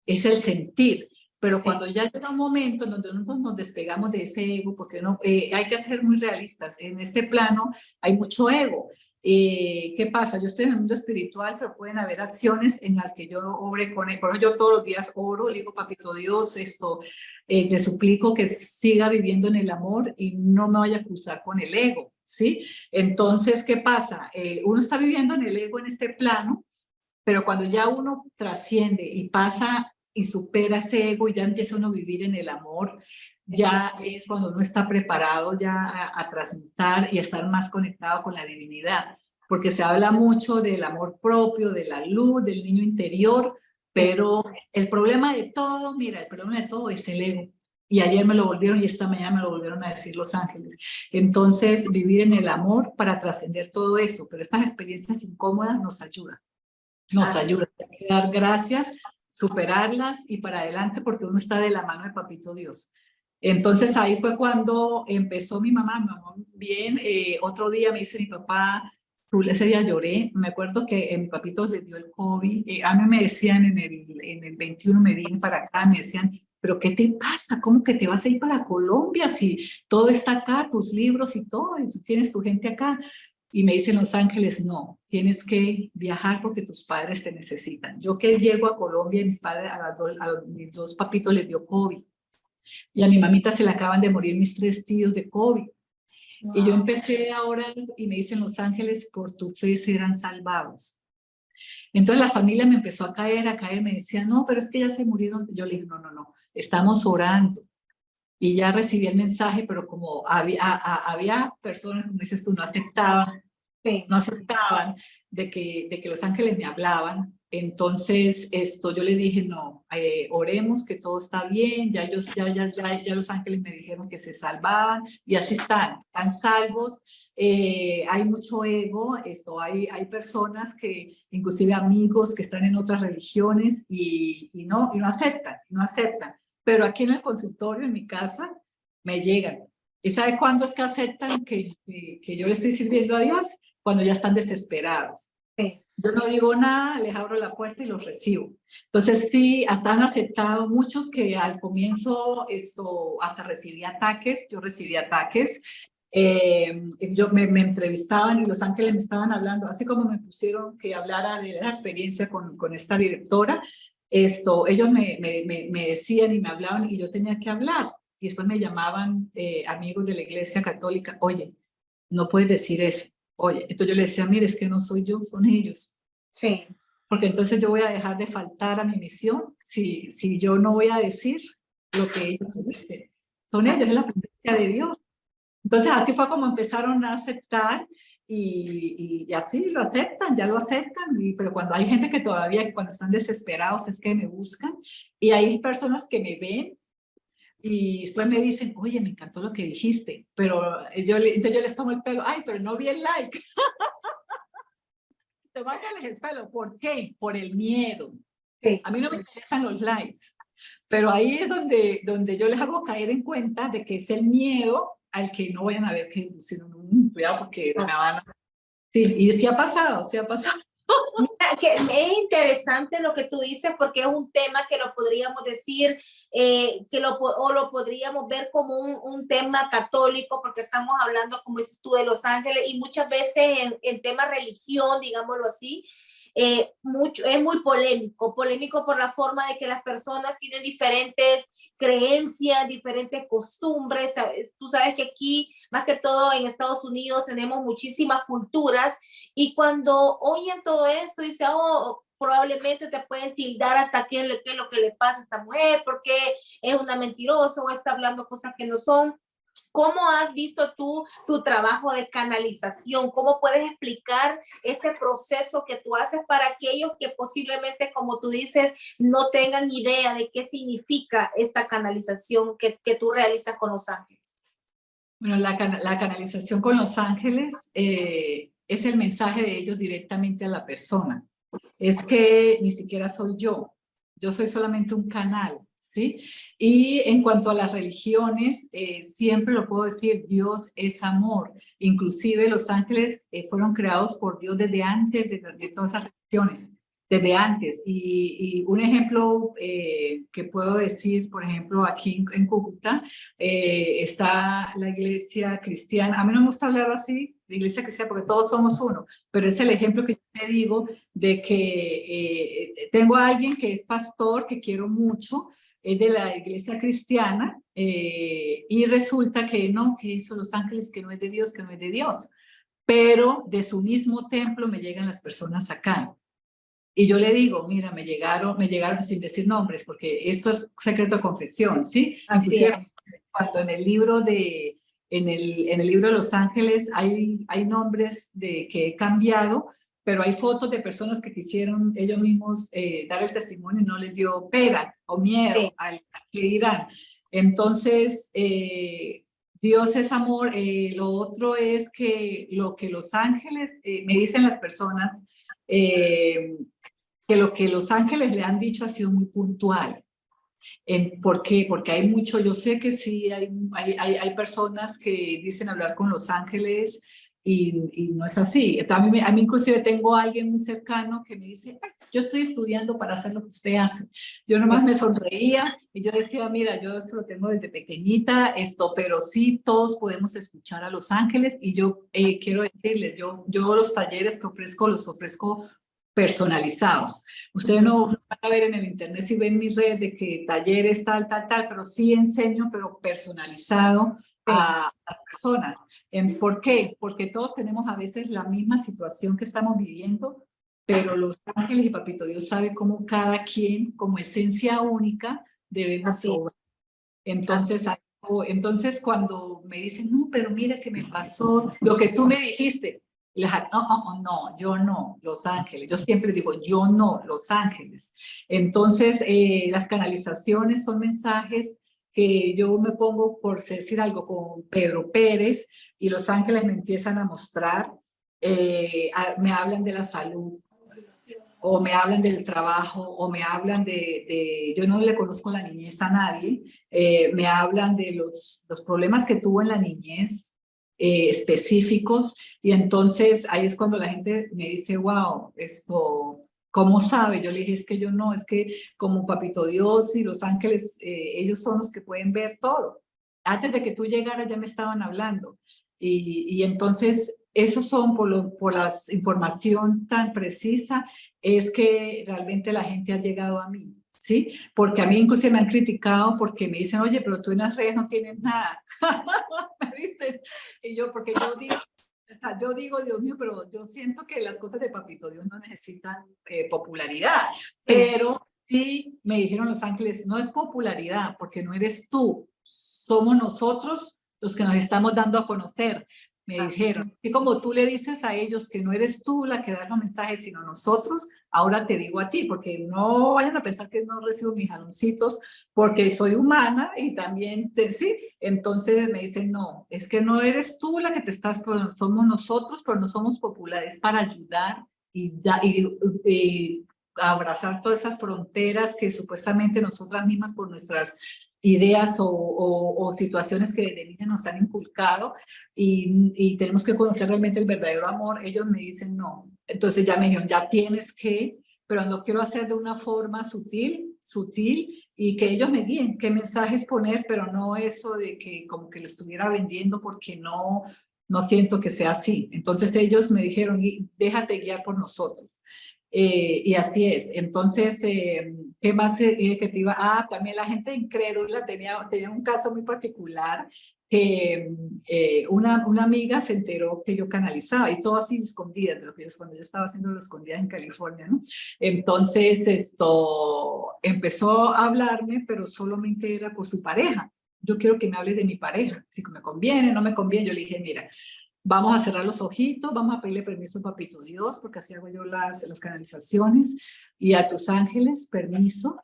es el sentir. Pero cuando ya llega un momento en donde nosotros nos despegamos de ese ego, porque no, hay que ser muy realistas, en este plano hay mucho ego. ¿Qué pasa? Yo estoy en el mundo espiritual, pero pueden haber acciones en las que yo obre con él. Por ejemplo, yo todos los días oro, le digo, papito Dios, le suplico que siga viviendo en el amor y no me vaya a cruzar con el ego, ¿sí? Entonces, ¿qué pasa? Uno está viviendo en el ego en este plano, pero cuando ya uno trasciende y pasa y supera ese ego y ya empieza uno a vivir en el amor, ya es cuando uno está preparado ya a transmutar y a estar más conectado con la divinidad, porque se habla mucho del amor propio, de la luz, del niño interior, pero el problema de todo, mira, el problema de todo es el ego. Y ayer me lo volvieron y esta mañana me lo volvieron a decir Los Ángeles. Entonces, vivir en el amor para trascender todo eso, pero estas experiencias incómodas nos ayudan. Nos ayuda a dar gracias, superarlas y para adelante, porque uno está de la mano de Papito Dios. Entonces ahí fue cuando empezó mi mamá bien, otro día me dice mi papá, ese día lloré, me acuerdo que mi papito le dio el COVID, a mí me decían en el 21 me vine para acá, me decían, pero ¿qué te pasa? ¿Cómo que te vas a ir para Colombia si todo está acá, tus libros y todo, y tú tienes tu gente acá? Y me dicen Los Ángeles, no, tienes que viajar porque tus padres te necesitan. Yo que llego a Colombia, mis padres, mis dos papitos les dio COVID. Y a mi mamita se le acaban de morir mis 3 tíos de COVID. Wow. Y yo empecé a orar y me dicen Los Ángeles, por tu fe serán salvados. Entonces la familia me empezó a caer, me decían, no, pero es que ya se murieron. Yo le dije, no, no, no, estamos orando. Y ya recibí el mensaje, pero como había personas, como dices tú, no aceptaban, no aceptaban de que Los Ángeles me hablaban. Entonces, yo le dije, no, oremos que todo está bien, ya Los Ángeles me dijeron que se salvaban y así están salvos. Hay mucho ego, hay personas que, inclusive amigos que están en otras religiones y no aceptan. Pero aquí en el consultorio, en mi casa, me llegan. ¿Y sabe cuándo es que aceptan que yo le estoy sirviendo a Dios? Cuando ya están desesperados. Sí. Yo no digo nada, les abro la puerta y los recibo. Entonces sí, hasta han aceptado muchos que al comienzo hasta recibí ataques, yo recibí ataques. Me entrevistaban y Los Ángeles me estaban hablando, así como me pusieron que hablara de la experiencia con esta directora, ellos me decían y me hablaban y yo tenía que hablar. Y después me llamaban amigos de la Iglesia Católica, oye, no puedes decir eso. Oye, entonces yo le decía, mire, es que no soy yo, son ellos. Sí. Porque entonces yo voy a dejar de faltar a mi misión si yo no voy a decir lo que ellos dicen. Son ellos, es la presencia de Dios. Entonces así fue como empezaron a aceptar y así lo aceptan, ya lo aceptan, pero cuando hay gente que todavía, cuando están desesperados, es que me buscan, y hay personas que me ven y después me dicen, oye, me encantó lo que dijiste, pero entonces yo les tomo el pelo, ay, pero no vi el like. Tomárales el pelo, ¿por qué? Por el miedo. Sí. A mí no me interesan los likes, pero ahí es donde yo les hago caer en cuenta de que es el miedo al que no vayan a ver que, sino, cuidado porque me van a... Sí, y sí ha pasado, sí ha pasado. Mira, que es interesante lo que tú dices porque es un tema que lo podríamos decir, o lo podríamos ver como un tema católico porque estamos hablando, como dices tú, de Los Ángeles y muchas veces en tema religión, digámoslo así, es muy polémico por la forma de que las personas tienen diferentes creencias, diferentes costumbres. ¿Sabes? Tú sabes que aquí, más que todo en Estados Unidos, tenemos muchísimas culturas y cuando oyen todo esto, dicen, oh, probablemente te pueden tildar hasta qué es lo que le pasa a esta mujer, porque es una mentirosa o está hablando cosas que no son. ¿Cómo has visto tú tu trabajo de canalización? ¿Cómo puedes explicar ese proceso que tú haces para aquellos que posiblemente, como tú dices, no tengan idea de qué significa esta canalización que tú realizas con los ángeles? Bueno, la canalización con los ángeles es el mensaje de ellos directamente a la persona. Es que ni siquiera soy yo soy solamente un canal, ¿sí? Y en cuanto a las religiones, siempre lo puedo decir, Dios es amor. Inclusive los ángeles fueron creados por Dios desde antes de todas esas religiones, desde antes. Y un ejemplo que puedo decir, por ejemplo, aquí en Cúcuta, está la iglesia cristiana. A mí no me gusta hablar así de iglesia cristiana porque todos somos uno, pero es el ejemplo que yo te digo de que tengo a alguien que es pastor, que quiero mucho, es de la iglesia cristiana, y resulta que no, que hizo Los Ángeles, que no es de Dios, que no es de Dios, pero de su mismo templo me llegan las personas acá. Y yo le digo, mira, me llegaron sin decir nombres, porque esto es secreto de confesión, ¿sí? Así Inclusive es. cuando en el libro en el libro de Los Ángeles hay nombres que he cambiado, pero hay fotos de personas que quisieron ellos mismos dar el testimonio y no les dio pena o miedo Sí. al que dirán. Entonces, Dios es amor. Lo otro es que lo que Los Ángeles, me dicen las personas, que lo que Los Ángeles le han dicho ha sido muy puntual. ¿Por qué? Porque hay mucho, yo sé que sí, hay personas que dicen hablar con Los Ángeles y no es así. A mí inclusive tengo a alguien muy cercano que me dice, "Ay, yo estoy estudiando para hacer lo que usted hace". Yo nomás me sonreía y yo decía, mira, yo eso lo tengo desde pequeñita, pero sí todos podemos escuchar a Los Ángeles y yo quiero decirles, yo los talleres que ofrezco los ofrezco personalizados. Ustedes no van a ver en el internet si ven mis redes de que talleres tal, pero sí enseño, pero personalizado a las personas. ¿Por qué? Porque todos tenemos a veces la misma situación que estamos viviendo, pero Los Ángeles y Papito Dios sabe cómo cada quien, como esencia única, debemos obrar. Entonces, cuando me dicen, no, pero mira que me pasó lo que tú me dijiste, no, yo no, Los Ángeles. Yo siempre digo, yo no, Los Ángeles. Entonces, las canalizaciones son mensajes que yo me pongo por decir algo con Pedro Pérez y Los Ángeles me empiezan a mostrar, me hablan de la salud, o me hablan del trabajo, o me hablan yo no le conozco la niñez a nadie, me hablan de los problemas que tuvo en la niñez, específicos, y entonces ahí es cuando la gente me dice, wow, esto, ¿cómo sabe? Yo le dije, es que yo no, es que como Papito Dios y Los Ángeles, ellos son los que pueden ver todo. Antes de que tú llegaras ya me estaban hablando, y entonces esos son por la información tan precisa, es que realmente la gente ha llegado a mí, ¿sí? Porque a mí inclusive me han criticado porque me dicen, oye, pero tú en las redes no tienes nada. Me dicen, y yo, porque yo digo, Dios mío, pero yo siento que las cosas de Papito Dios no necesitan popularidad, pero sí me dijeron Los Ángeles, no es popularidad, porque no eres tú, somos nosotros los que nos estamos dando a conocer. Me dijeron, y como tú le dices a ellos que no eres tú la que da los mensajes, sino nosotros, ahora te digo a ti, porque no vayan a pensar que no recibo mis jaloncitos, porque soy humana y también, sí, entonces me dicen, no, es que no eres tú la que te estás, somos nosotros, pero no somos populares para ayudar y abrazar todas esas fronteras que supuestamente nosotras mismas por nuestras ideas o situaciones que de niña nos han inculcado y tenemos que conocer realmente el verdadero amor. Ellos me dicen no. Entonces ya me dijeron, ya tienes que, pero no quiero hacer de una forma sutil y que ellos me digan qué mensajes poner, pero no eso de que como que lo estuviera vendiendo porque no siento que sea así. Entonces ellos me dijeron, déjate guiar por nosotros. Y así es. Entonces, ¿qué más que te iba? Ah, también la gente incrédula tenía un caso muy particular que una amiga se enteró que yo canalizaba y todo así escondida, de lo que cuando yo estaba haciendo lo escondida en California, ¿no? Entonces, esto empezó a hablarme, pero solamente era por su pareja. Yo quiero que me hable de mi pareja, si me conviene, no me conviene. Yo le dije, mira, vamos a cerrar los ojitos, vamos a pedirle permiso a Papito Dios, porque así hago yo las canalizaciones, y a tus ángeles, permiso,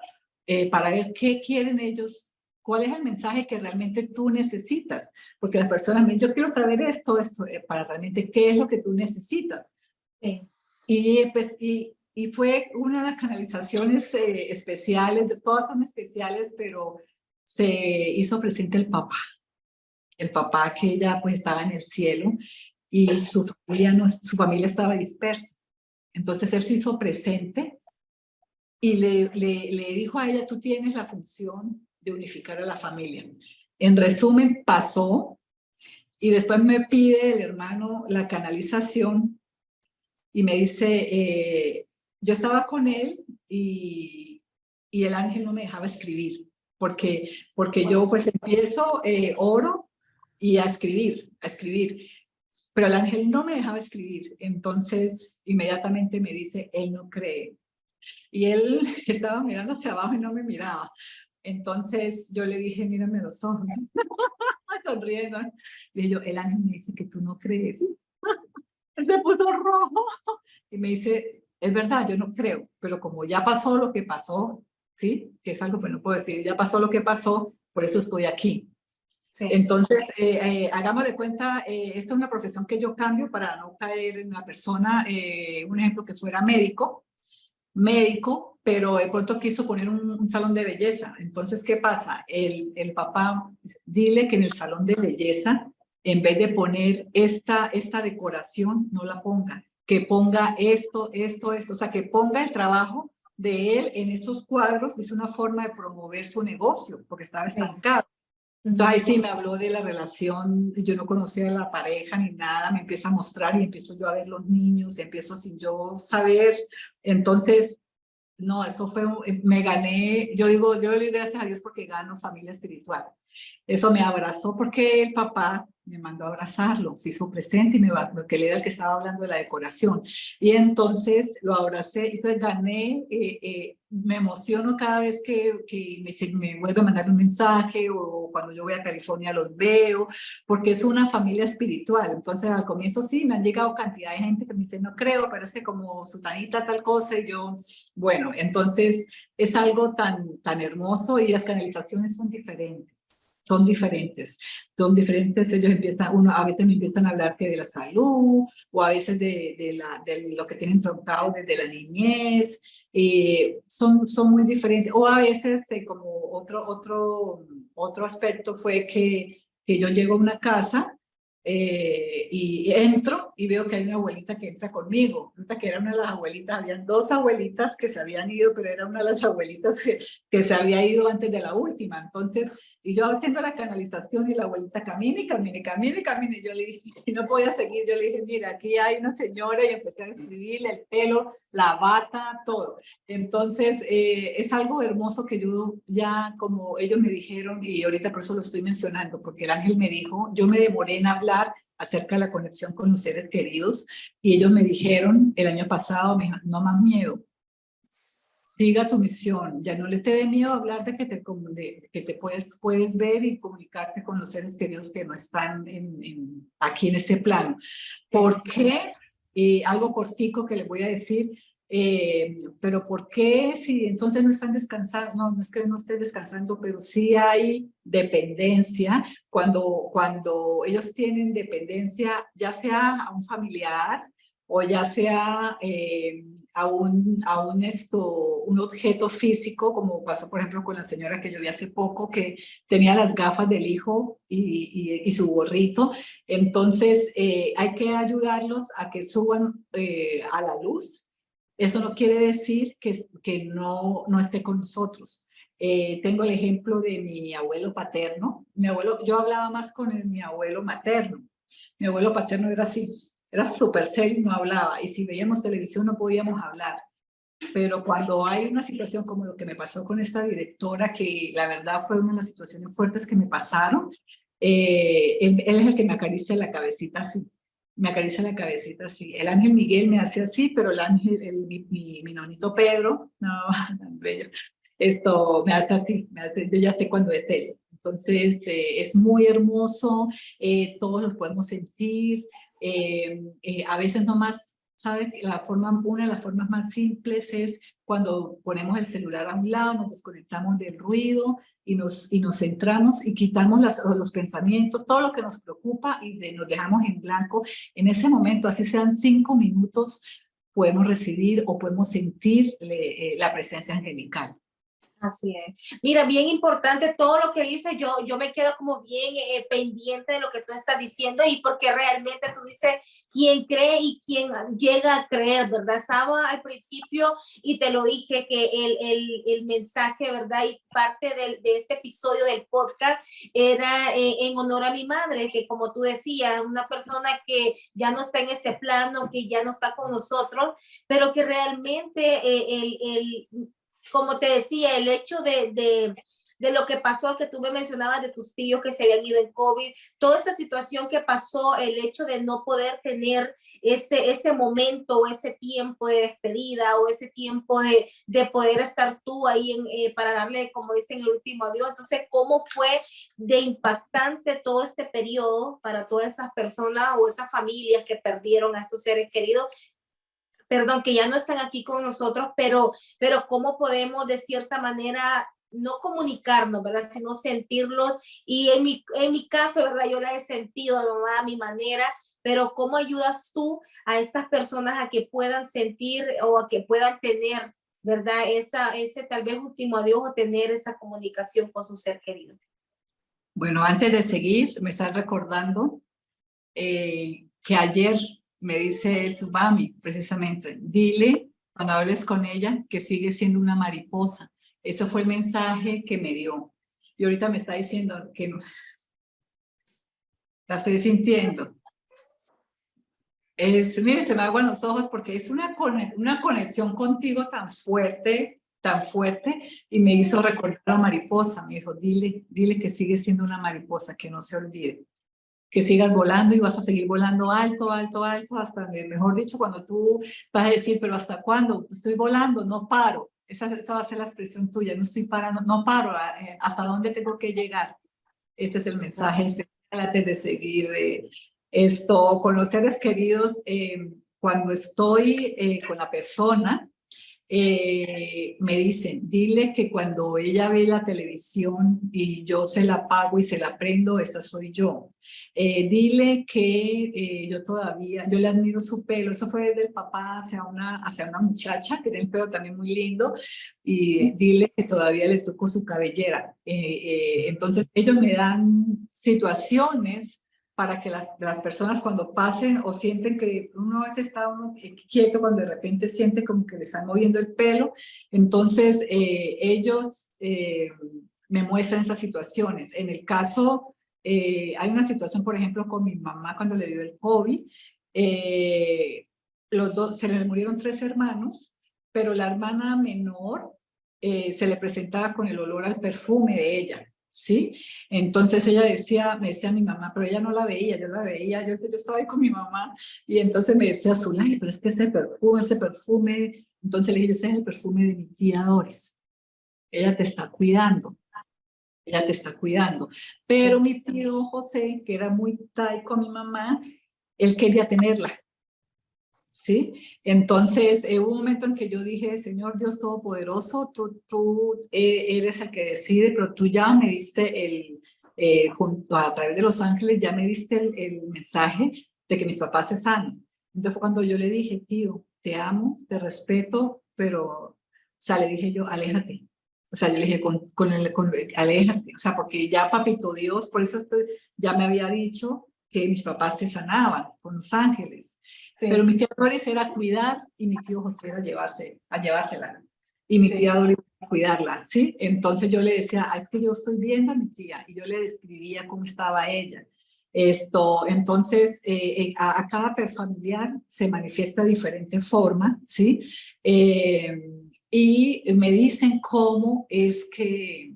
para ver qué quieren ellos, cuál es el mensaje que realmente tú necesitas. Porque las personas me dicen, yo quiero saber esto, para realmente qué es lo que tú necesitas. Sí. Y fue una de las canalizaciones especiales, todas son especiales, pero se hizo presente el papá que ella pues estaba en el cielo y su familia estaba dispersa. Entonces él se hizo presente y le dijo a ella, tú tienes la función de unificar a la familia. En resumen, pasó y después me pide el hermano la canalización y me dice, yo estaba con él y el ángel no me dejaba escribir, porque yo pues empiezo, oro y a escribir, pero el ángel no me dejaba escribir, entonces inmediatamente me dice, él no cree. Y él estaba mirando hacia abajo y no me miraba. Entonces yo le dije, mírame los ojos, sonriendo. Le dije yo, el ángel me dice que tú no crees. Él se puso rojo y me dice, es verdad, yo no creo, pero como ya pasó lo que pasó, ¿sí? Que es algo que no puedo decir, ya pasó lo que pasó, por eso estoy aquí. Sí. Entonces, hagamos de cuenta, esta es una profesión que yo cambio para no caer en la persona, un ejemplo que fuera médico, pero de pronto quiso poner un salón de belleza. Entonces, ¿qué pasa? El papá, dile que en el salón de belleza, en vez de poner esta decoración, no la ponga, que ponga esto, o sea, que ponga el trabajo de él en esos cuadros, es una forma de promover su negocio, porque estaba estancado. Entonces ahí sí me habló de la relación, yo no conocía a la pareja ni nada, me empieza a mostrar y empiezo yo a ver los niños, empiezo sin yo saber, entonces, no, eso fue, me gané, yo digo, yo le doy gracias a Dios porque gano familia espiritual. Eso me abrazó porque el papá me mandó a abrazarlo, se hizo presente y porque él era el que estaba hablando de la decoración. Y entonces lo abracé, y entonces gané, me emociono cada vez que me vuelve a mandar un mensaje o cuando yo voy a California los veo, porque es una familia espiritual. Entonces al comienzo sí, me han llegado cantidad de gente que me dice, no creo, pero es que como sutanita tal cosa, y yo, bueno, entonces es algo tan hermoso y las canalizaciones son diferentes. Son diferentes, ellos a veces me empiezan a hablar que de la salud, o a veces de lo que tienen traumado desde la niñez, son muy diferentes, o a veces como otro aspecto fue que yo llego a una casa y entro y veo que hay una abuelita que entra conmigo. Resulta que era una de las abuelitas, habían dos abuelitas que se habían ido, pero era una de las abuelitas que se había ido antes de la última. Entonces, y yo haciendo la canalización y la abuelita camine, y yo le dije, y no podía seguir, yo le dije, mira, aquí hay una señora, y empecé a describirle el pelo, la bata, todo. Entonces, es algo hermoso que yo ya, como ellos me dijeron, y ahorita por eso lo estoy mencionando, porque el ángel me dijo, yo me demoré en hablar acerca de la conexión con los seres queridos, y ellos me dijeron el año pasado, me dijeron, no más miedo, siga tu misión, ya no le te dé miedo hablar de que te puedes ver y comunicarte con los seres queridos que no están aquí en este plano. ¿Por qué? Algo cortico que les voy a decir, pero ¿por qué si entonces no están descansando? No, no es que no estén descansando, pero sí hay dependencia cuando ellos tienen dependencia, ya sea a un familiar o ya sea un objeto físico, como pasó por ejemplo con la señora que yo vi hace poco, que tenía las gafas del hijo y su gorrito. Entonces hay que ayudarlos a que suban a la luz. Eso no quiere decir que no esté con nosotros. Tengo el ejemplo de mi abuelo paterno. Yo hablaba más con mi abuelo materno. Mi abuelo paterno era así, era súper serio y no hablaba. Y si veíamos televisión no podíamos hablar. Pero cuando hay una situación como lo que me pasó con esta directora, que la verdad fue una de las situaciones fuertes que me pasaron, él es el que me acaricia la cabecita así. Me acaricia la cabecita así. El ángel Miguel me hace así, pero el ángel, mi nonito Pedro, no, tan bello, esto me hace así, yo ya sé cuándo es él. Entonces, es muy hermoso, todos los podemos sentir, a veces nomás, ¿sabes? Una de las formas más simples es cuando ponemos el celular a un lado, nos desconectamos del ruido y nos centramos y quitamos los pensamientos, todo lo que nos preocupa y nos dejamos en blanco. En ese momento, así sean 5 minutos, podemos recibir o podemos sentir la presencia angelical. Así es. Mira, bien importante todo lo que dices, yo me quedo como bien pendiente de lo que tú estás diciendo y porque realmente tú dices quién cree y quién llega a creer, ¿verdad? Estaba al principio y te lo dije que el mensaje, ¿verdad? Y parte de este episodio del podcast era en honor a mi madre, que como tú decías, una persona que ya no está en este plano, que ya no está con nosotros, pero que realmente como te decía, el hecho de lo que pasó, que tú me mencionabas de tus tíos que se habían ido en COVID, toda esa situación que pasó, el hecho de no poder tener ese momento, ese tiempo de despedida o ese tiempo de poder estar tú ahí para darle, como dicen, el último adiós. Entonces, ¿cómo fue de impactante todo este periodo para todas esas personas o esas familias que perdieron a estos seres queridos? Perdón, que ya no están aquí con nosotros, pero cómo podemos de cierta manera no comunicarnos, ¿verdad? Sino sentirlos. Y en mi caso, ¿verdad? Yo la he sentido a mi manera, pero ¿cómo ayudas tú a estas personas a que puedan sentir o a que puedan tener, ¿verdad? Ese tal vez último adiós o tener esa comunicación con su ser querido. Bueno, antes de seguir, me estás recordando que ayer me dice tu mami, precisamente, dile cuando hables con ella que sigue siendo una mariposa. Eso fue el mensaje que me dio. Y ahorita me está diciendo que no, la estoy sintiendo. Mire, se me aguan los ojos porque es una conexión contigo tan fuerte, y me hizo recordar a la mariposa. Me dijo, dile que sigue siendo una mariposa, que no se olvide. Que sigas volando y vas a seguir volando alto, alto, alto, hasta, mejor dicho, cuando tú vas a decir, pero ¿hasta cuándo? Estoy volando, no paro. Esa va a ser la expresión tuya, no estoy parando, no paro, ¿hasta dónde tengo que llegar? Ese es el mensaje especial antes de seguir con los seres queridos. Cuando estoy con la persona, me dicen, dile que cuando ella ve la televisión y yo se la apago y se la prendo, esa soy yo. Dile que yo le admiro su pelo, eso fue del papá hacia una muchacha que tiene el pelo también muy lindo, y dile que todavía le tocó su cabellera. Entonces ellos me dan situaciones para que las personas cuando pasen o sienten que uno a veces está quieto, cuando de repente siente como que le están moviendo el pelo, entonces ellos me muestran esas situaciones. En el caso, hay una situación, por ejemplo, con mi mamá cuando le dio el COVID, se le murieron 3 hermanos, pero la hermana menor se le presentaba con el olor al perfume de ella. ¿Sí? Entonces ella me decía a mi mamá, pero ella no la veía, yo la veía, yo estaba ahí con mi mamá, y entonces me decía, Zulay, pero es que ese perfume, entonces le dije, ese es el perfume de mi tía Doris, ella te está cuidando, pero mi tío José, que era muy taico a mi mamá, él quería tenerla. ¿Sí? Entonces, hubo un momento en que yo dije, Señor Dios Todopoderoso, tú eres el que decide, pero tú ya me diste junto a través de los ángeles, ya me diste el mensaje de que mis papás se sanen. Entonces fue cuando yo le dije, tío, te amo, te respeto, pero, o sea, le dije yo, aléjate. O sea, yo le dije, aléjate. O sea, porque ya papito Dios, por eso ya me había dicho que mis papás se sanaban con los ángeles. Sí. Pero mi tía Doris era cuidar y mi tío José era llevársela. Y mi tía Doris era cuidarla, ¿sí? Entonces yo le decía, es que yo estoy viendo a mi tía, y yo le describía cómo estaba ella. Entonces, a cada familiar se manifiesta de diferente forma, ¿sí? Y me dicen cómo es que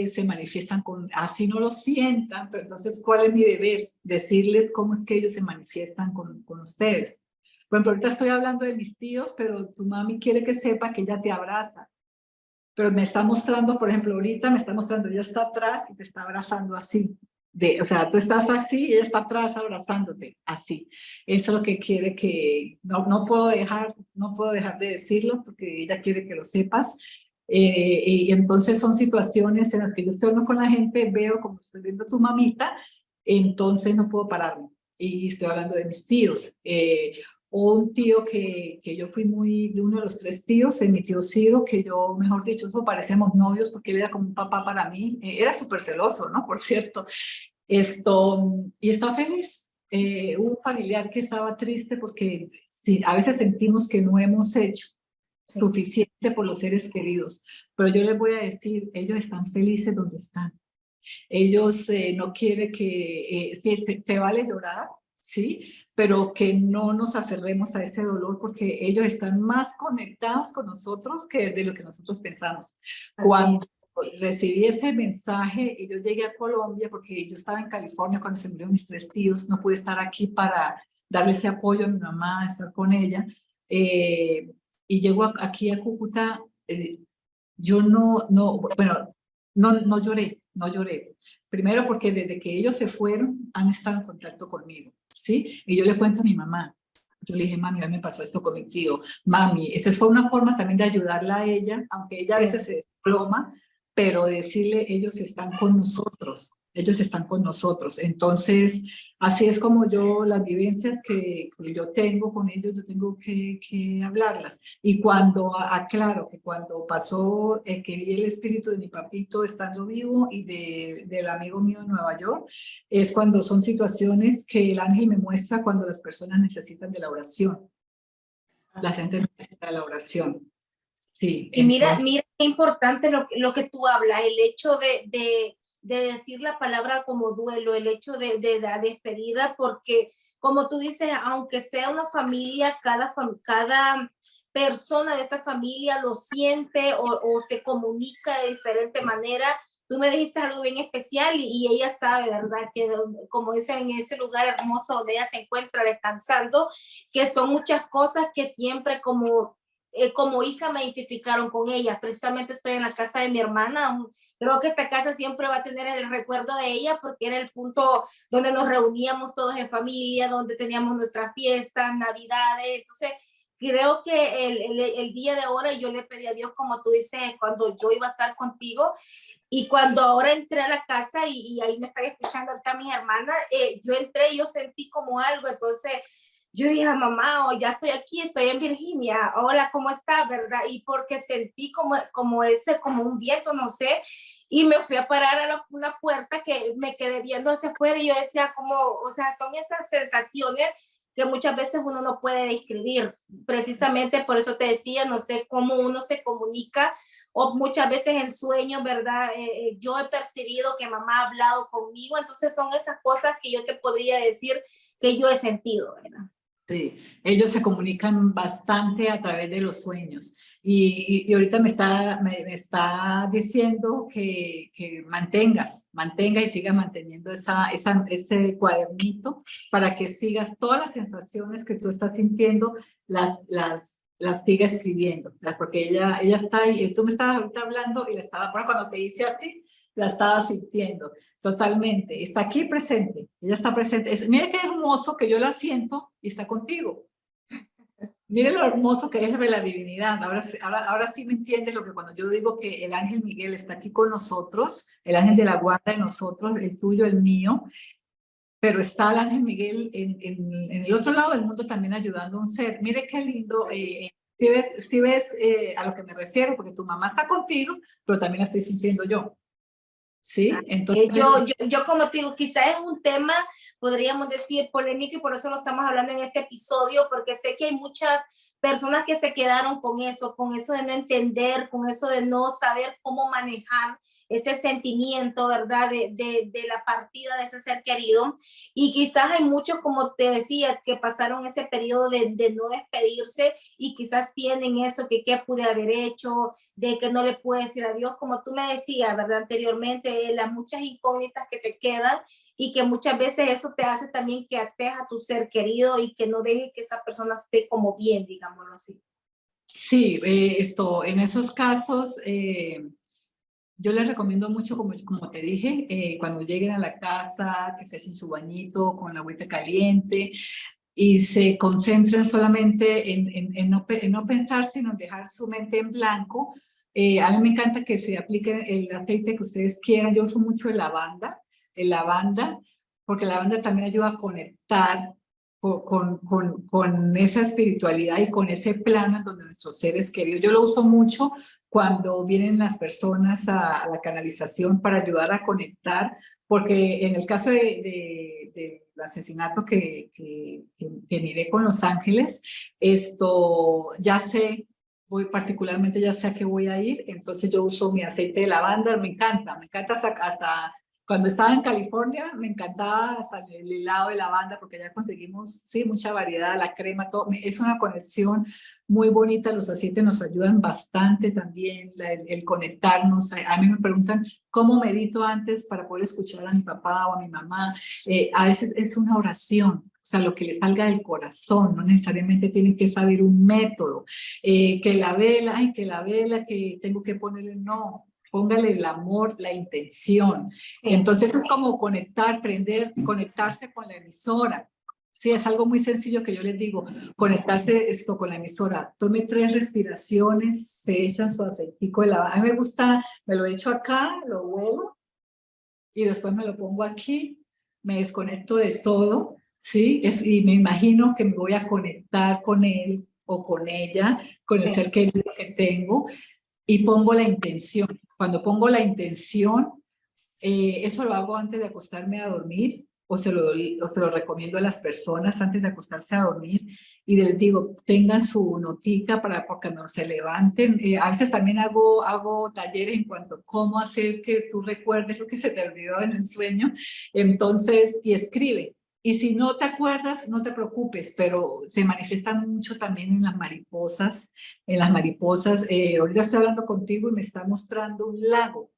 se manifiestan así no lo sientan, pero entonces, ¿cuál es mi deber? Decirles cómo es que ellos se manifiestan con ustedes. Por ejemplo, ahorita estoy hablando de mis tíos, pero tu mami quiere que sepa que ella te abraza. Pero me está mostrando, por ejemplo, ahorita me está mostrando, ella está atrás y te está abrazando así. O sea, tú estás así y ella está atrás abrazándote, así. Eso es lo que quiere que, no puedo dejar de decirlo porque ella quiere que lo sepas. Y entonces son situaciones en las que yo estoy hablando con la gente, veo como estoy viendo a tu mamita, entonces no puedo pararme. Y estoy hablando de mis tíos. O un tío que yo fui de uno de los tres tíos, mi tío Ciro, que yo, mejor dicho, eso parecíamos novios porque él era como un papá para mí. Era súper celoso, ¿no? Por cierto. Y estaba feliz. Un familiar que estaba triste porque sí, a veces sentimos que no hemos hecho suficiente por los seres queridos. Pero yo les voy a decir, ellos están felices donde están. Ellos no quieren que, sí, se vale llorar, ¿sí? Pero que no nos aferremos a ese dolor porque ellos están más conectados con nosotros que de lo que nosotros pensamos. Cuando recibí ese mensaje y yo llegué a Colombia, porque yo estaba en California cuando se murieron mis tres tíos, no pude estar aquí para darle ese apoyo a mi mamá, estar con ella, y llego aquí a Cúcuta, yo bueno, no lloré, no lloré. Primero porque desde que ellos se fueron han estado en contacto conmigo, ¿sí? Y yo le cuento a mi mamá. Yo le dije, mami, a mí me pasó esto con mi tío. Mami, esa fue una forma también de ayudarla a ella, aunque ella a veces se desploma, pero decirle, ellos están con nosotros, ellos están con nosotros. Entonces, así es como yo, las vivencias que yo tengo con ellos, yo tengo que hablarlas. Y cuando, aclaro que cuando pasó, que vi el espíritu de mi papito estando vivo y del amigo mío en Nueva York, es cuando son situaciones que el ángel me muestra cuando las personas necesitan de la oración. La gente necesita de la oración. Sí, y mira qué importante lo que tú hablas, el hecho de decir la palabra como duelo, el hecho de la despedida, porque como tú dices, aunque sea una familia, cada persona de esta familia lo siente o se comunica de diferente manera. Tú me dijiste algo bien especial y ella sabe, ¿verdad? Que como dicen, en ese lugar hermoso donde ella se encuentra descansando, que son muchas cosas que siempre como hija me identificaron con ella. Precisamente estoy en la casa de mi hermana. Creo que esta casa siempre va a tener el recuerdo de ella porque era el punto donde nos reuníamos todos en familia, donde teníamos nuestras fiestas, navidades. Entonces, creo que el día de ahora yo le pedí a Dios, como tú dices, cuando yo iba a estar contigo. Y cuando ahora entré a la casa y ahí me están escuchando ahorita mis hermanas, yo entré y yo sentí como algo. Entonces, yo dije, mamá, oh, ya estoy aquí, estoy en Virginia, hola, ¿cómo está? ¿Verdad? Y porque sentí como un viento, no sé, y me fui a parar a una puerta que me quedé viendo hacia afuera y yo decía o sea, son esas sensaciones que muchas veces uno no puede describir. Precisamente por eso te decía, no sé cómo uno se comunica o muchas veces en sueños, ¿verdad? Yo he percibido que mamá ha hablado conmigo, entonces son esas cosas que yo te podría decir que yo he sentido, ¿verdad? Sí, ellos se comunican bastante a través de los sueños y ahorita me está diciendo que mantenga y siga manteniendo ese cuadernito para que sigas todas las sensaciones que tú estás sintiendo, las siga escribiendo, porque ella está ahí, tú me estabas ahorita hablando y bueno, cuando te hice así, la estaba sintiendo. Totalmente, está aquí presente, ella está presente. Mire qué hermoso que yo la siento y está contigo. Mire lo hermoso que es de la divinidad. Ahora sí me entiendes lo que cuando yo digo que el ángel Miguel está aquí con nosotros, el ángel de la guarda de nosotros, el tuyo, el mío, pero está el ángel Miguel en el otro lado del mundo también ayudando a un ser. Mire qué lindo. Si ves a lo que me refiero, porque tu mamá está contigo, pero también la estoy sintiendo yo. Sí, entonces yo como te digo, quizás es un tema, podríamos decir, polémico y por eso lo estamos hablando en este episodio, porque sé que hay muchas personas que se quedaron con eso de no entender, con eso de no saber cómo manejar ese sentimiento, ¿verdad? De la partida de ese ser querido. Y quizás hay muchos, como te decía, que pasaron ese periodo de no despedirse y quizás tienen eso que qué pude haber hecho, de que no le puedo decir adiós, como tú me decías, ¿verdad? Anteriormente, las muchas incógnitas que te quedan y que muchas veces eso te hace también que ates a tu ser querido y que no deje que esa persona esté como bien, digámoslo así. Sí, en esos casos, yo les recomiendo mucho, como te dije, cuando lleguen a la casa, que se hacen su bañito con la agüita caliente y se concentren solamente en no pensar, sino en dejar su mente en blanco. A mí me encanta que se aplique el aceite que ustedes quieran. Yo uso mucho el lavanda, porque el lavanda también ayuda a conectar con esa espiritualidad y con ese plano en donde nuestros seres queridos. Yo lo uso mucho cuando vienen las personas a la canalización para ayudar a conectar, porque en el caso del asesinato que miré con Los Ángeles, esto ya sé, particularmente ya sé a qué voy a ir, entonces yo uso mi aceite de lavanda, me encanta hasta cuando estaba en California, me encantaba hasta el helado de lavanda, porque ya conseguimos, sí, mucha variedad, la crema, todo. Es una conexión muy bonita, los aceites nos ayudan bastante también, el conectarnos. A mí me preguntan, ¿cómo medito antes para poder escuchar a mi papá o a mi mamá? A veces es una oración. O sea, lo que le salga del corazón, no necesariamente tienen que saber un método. Que la vela, ay, que la vela, que tengo que ponerle, no. Póngale el amor, la intención. Entonces es como conectarse con la emisora. Sí, es algo muy sencillo que yo les digo, conectarse esto con la emisora. Tome 3 respiraciones, se echan su aceitico de lavanda. A mí me gusta, me lo echo acá, lo huelo y después me lo pongo aquí, me desconecto de todo, ¿sí? Y me imagino que me voy a conectar con él o con ella, con el ser querido que tengo y pongo la intención. Cuando pongo la intención, eso lo hago antes de acostarme a dormir o se lo recomiendo a las personas antes de acostarse a dormir y les digo, tengan su notica para cuando se levanten. A veces también hago talleres en cuanto a cómo hacer que tú recuerdes lo que se te olvidó en el sueño. Entonces, y escribe. Y si no te acuerdas, no te preocupes, pero se manifiestan mucho también en las mariposas. En las mariposas, ahorita estoy hablando contigo y me está mostrando un lago.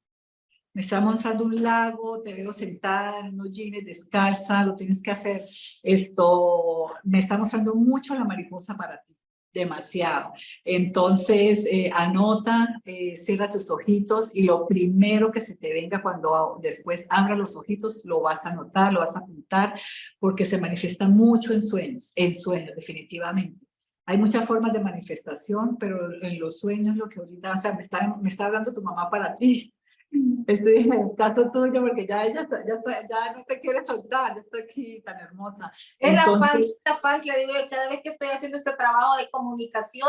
Me está mostrando un lago, te veo sentada en unos jeans descalza, lo tienes que hacer. Esto me está mostrando mucho la mariposa para ti, demasiado. Entonces, anota, cierra tus ojitos y lo primero que se te venga cuando después abra los ojitos, lo vas a anotar, lo vas a apuntar, porque se manifiesta mucho en sueños, definitivamente. Hay muchas formas de manifestación, pero en los sueños lo que ahorita, o sea, me está hablando tu mamá para ti. Estoy en el caso tuyo porque ya ella ya no te quiere soltar, ya está aquí tan hermosa. Es Entonces, la fans, le digo, cada vez que estoy haciendo este trabajo de comunicación,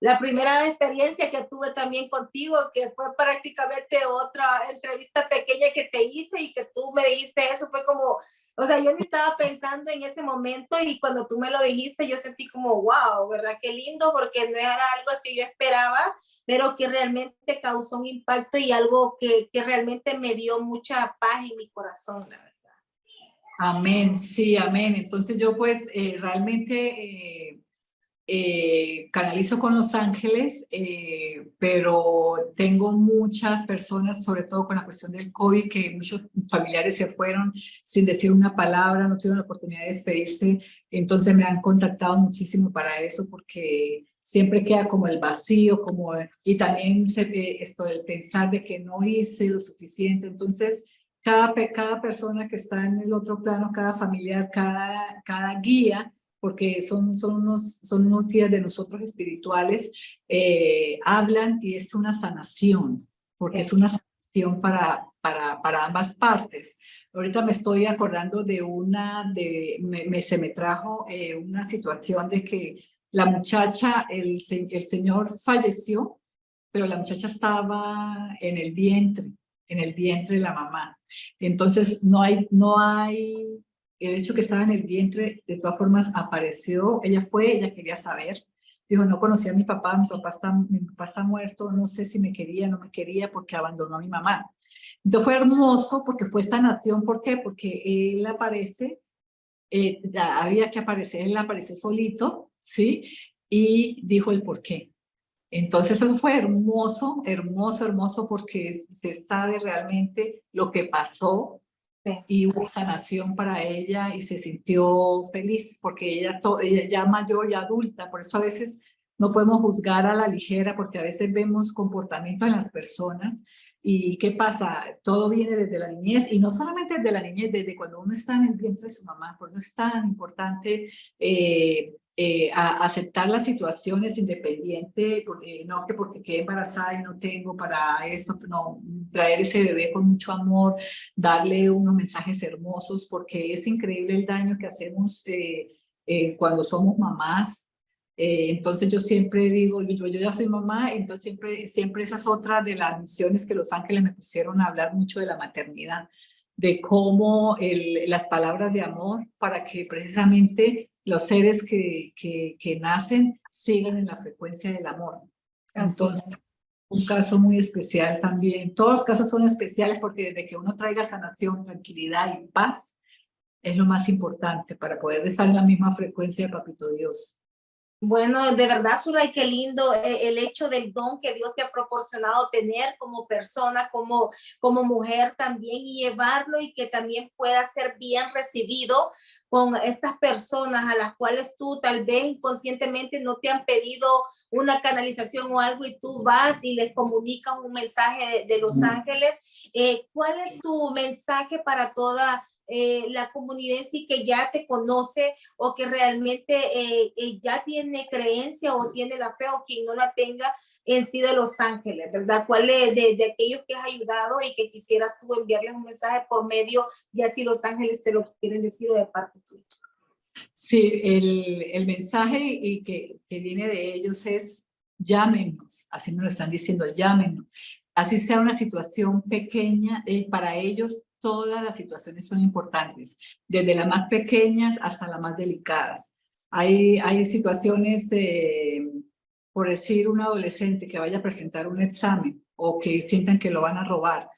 la primera experiencia que tuve también contigo, que fue prácticamente otra entrevista pequeña que te hice y que tú me dijiste eso, fue como, o sea, yo ni estaba pensando en ese momento y cuando tú me lo dijiste, yo sentí como, wow, ¿verdad? Qué lindo, porque no era algo que yo esperaba, pero que realmente causó un impacto y algo que realmente me dio mucha paz en mi corazón, la verdad. amén, sí, amén. Entonces yo pues realmente canalizo con los ángeles, pero tengo muchas personas, sobre todo con la cuestión del COVID, que muchos familiares se fueron sin decir una palabra, no tuvieron la oportunidad de despedirse, entonces me han contactado muchísimo para eso, porque siempre queda como el vacío, y también esto del pensar de que no hice lo suficiente, entonces cada persona que está en el otro plano, cada familiar, cada guía, porque son unos guías de nosotros espirituales, hablan y es una sanación, porque es una sanación para ambas partes. Ahorita me estoy acordando de se me trajo una situación de que la muchacha, el señor falleció, pero la muchacha estaba en el vientre de la mamá. Entonces no hay el hecho que estaba en el vientre, de todas formas apareció, ella quería saber, dijo, no conocía a mi papá está muerto, no sé si me quería, no me quería porque abandonó a mi mamá. Entonces fue hermoso porque fue sanación. ¿Por qué? Porque él aparece, había que aparecer, él apareció solito, ¿sí? Y dijo el por qué. Entonces eso fue hermoso, hermoso, hermoso, porque se sabe realmente lo que pasó. Sí. Y hubo sanación para ella y se sintió feliz porque ella ya mayor, ya adulta, por eso a veces no podemos juzgar a la ligera porque a veces vemos comportamientos en las personas. ¿Y qué pasa? Todo viene desde la niñez y no solamente desde la niñez, desde cuando uno está en el vientre de su mamá. Por eso es tan importante a aceptar las situaciones independiente, no que porque quedé embarazada y no tengo para esto, no, traer ese bebé con mucho amor, darle unos mensajes hermosos, porque es increíble el daño que hacemos cuando somos mamás. Entonces yo siempre digo, yo ya soy mamá, entonces siempre esa es otra de las misiones que los ángeles me pusieron a hablar mucho de la maternidad, de cómo las palabras de amor para que precisamente los seres que nacen sigan en la frecuencia del amor. Entonces, un caso muy especial también. Todos los casos son especiales porque desde que uno traiga sanación, tranquilidad y paz, es lo más importante para poder estar en la misma frecuencia de Papito Dios. Bueno, de verdad, Zulay, qué lindo el hecho del don que Dios te ha proporcionado tener como persona, como mujer también, y llevarlo y que también pueda ser bien recibido con estas personas a las cuales tú tal vez inconscientemente no te han pedido una canalización o algo y tú vas y les comunicas un mensaje de Los Ángeles. ¿Cuál es tu mensaje para toda la comunidad sí que ya te conoce o que realmente ya tiene creencia o tiene la fe o quien no la tenga en sí de Los Ángeles, ¿verdad? ¿Cuál es de aquellos que has ayudado y que quisieras tú enviarles un mensaje por medio, ya si Los Ángeles te lo quieren decir de parte tuya? Sí, el mensaje y que viene de ellos es llámenos, así me lo están diciendo, llámenos. Así sea una situación pequeña, para ellos todas las situaciones son importantes, desde las más pequeñas hasta las más delicadas. Hay situaciones, por decir, un adolescente que vaya a presentar un examen o que sientan que lo van a robar,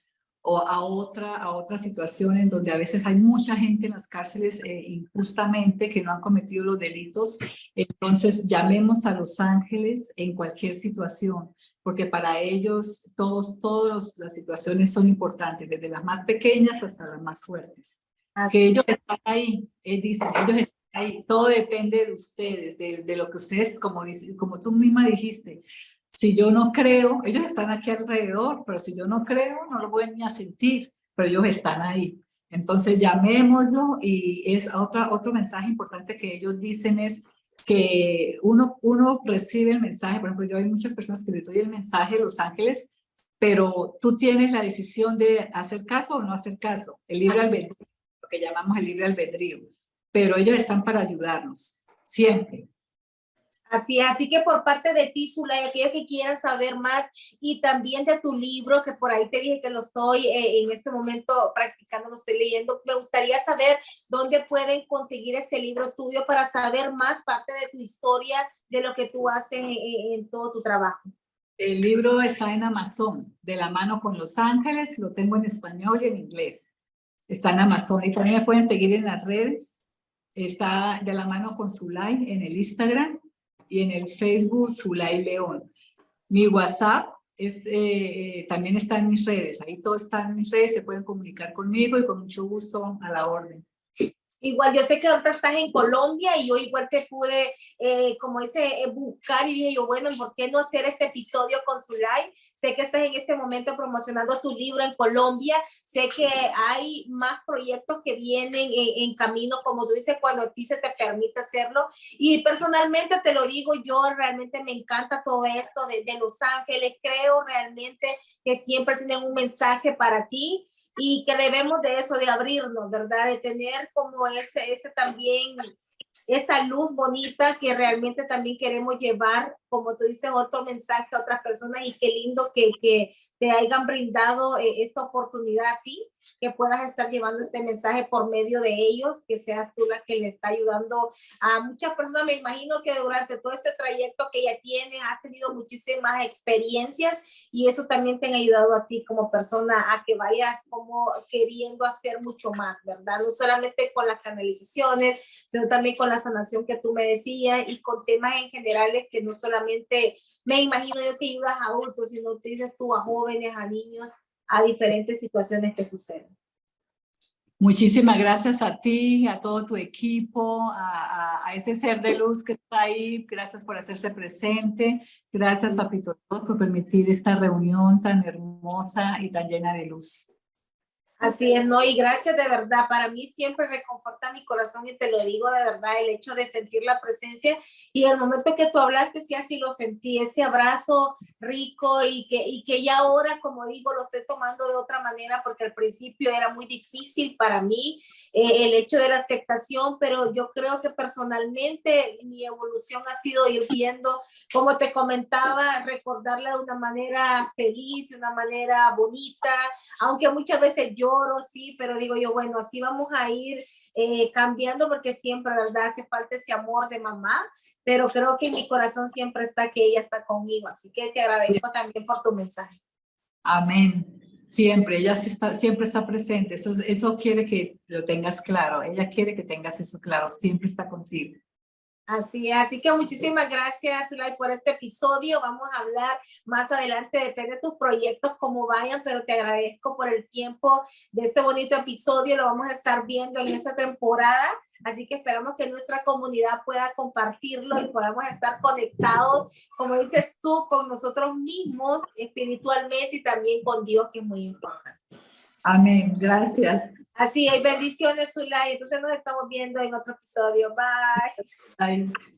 o a otra situación en donde a veces hay mucha gente en las cárceles injustamente que no han cometido los delitos. Entonces llamemos a los ángeles en cualquier situación, porque para ellos todas las situaciones son importantes, desde las más pequeñas hasta las más fuertes. Así. Que ellos están ahí, dicen, ellos están ahí, todo depende de ustedes, de lo que ustedes, como tú misma dijiste. Si yo no creo, ellos están aquí alrededor, pero si yo no creo, no lo voy ni a sentir, pero ellos están ahí. Entonces llamémoslo y es otro mensaje importante que ellos dicen es que uno recibe el mensaje, por ejemplo, yo hay muchas personas que les doy el mensaje de Los Ángeles, pero tú tienes la decisión de hacer caso o no hacer caso, el libre albedrío, lo que llamamos el libre albedrío, pero ellos están para ayudarnos, siempre. Así que por parte de ti, Zulay, aquellos que quieran saber más y también de tu libro, que por ahí te dije que lo estoy en este momento practicando, lo estoy leyendo, me gustaría saber dónde pueden conseguir este libro tuyo para saber más parte de tu historia, de lo que tú haces en todo tu trabajo. El libro está en Amazon, de la mano con Los Ángeles, lo tengo en español y en inglés. Está en Amazon y también me pueden seguir en las redes. Está de la mano con Zulay en el Instagram y en el Facebook Zulay León. Mi WhatsApp también está en mis redes. Ahí todo está en mis redes, se pueden comunicar conmigo y con mucho gusto a la orden. Igual, yo sé que ahorita estás en Colombia y yo igual te pude, como dice, buscar y dije yo, bueno, ¿por qué no hacer este episodio con Zulay? Sé que estás en este momento promocionando tu libro en Colombia. Sé que hay más proyectos que vienen en camino, como tú dices, cuando a ti se te permite hacerlo. Y personalmente te lo digo, yo realmente me encanta todo esto de Los Ángeles. Creo realmente que siempre tienen un mensaje para ti. Y que debemos de eso, de abrirnos, ¿verdad? De tener como ese también, esa luz bonita que realmente también queremos llevar, como tú dices, otro mensaje a otras personas y qué lindo que te hayan brindado esta oportunidad a ti. que puedas estar llevando este mensaje por medio de ellos, que seas tú la que le está ayudando a muchas personas. Me imagino que durante todo este trayecto que ya tienes, has tenido muchísimas experiencias y eso también te ha ayudado a ti como persona a que vayas como queriendo hacer mucho más, ¿verdad? No solamente con las canalizaciones, sino también con la sanación que tú me decías y con temas en generales que no solamente, me imagino yo que ayudas a adultos, sino te dices tú a jóvenes, a niños, a diferentes situaciones que suceden. Muchísimas gracias a ti, a todo tu equipo, a ese ser de luz que está ahí. Gracias por hacerse presente. Gracias, Papito Dios, por permitir esta reunión tan hermosa y tan llena de luz. Así es, ¿no? Y gracias de verdad. Para mí siempre reconforta mi corazón y te lo digo de verdad, el hecho de sentir la presencia y el momento que tú hablaste, sí, así lo sentí, ese abrazo rico y que ya ahora, como digo, lo estoy tomando de otra manera porque al principio era muy difícil para mí el hecho de la aceptación, pero yo creo que personalmente mi evolución ha sido ir viendo, como te comentaba, recordarla de una manera feliz, de una manera bonita, aunque muchas veces lloro, sí, pero digo yo, bueno, así vamos a ir cambiando porque siempre, ¿verdad? Hace falta ese amor de mamá, pero creo que en mi corazón siempre está que ella está conmigo, así que te agradezco también por tu mensaje. Amén. Siempre, ella siempre está presente. Eso quiere que lo tengas claro. Ella quiere que tengas eso claro. Siempre está contigo. Así es, así que muchísimas gracias, Zulay, por este episodio. Vamos a hablar más adelante, depende de tus proyectos, cómo vayan, pero te agradezco por el tiempo de este bonito episodio. Lo vamos a estar viendo en esta temporada, así que esperamos que nuestra comunidad pueda compartirlo y podamos estar conectados, como dices tú, con nosotros mismos espiritualmente y también con Dios, que es muy importante. Amén, gracias. Así es, bendiciones, Zulay. Entonces nos estamos viendo en otro episodio. Bye. Bye.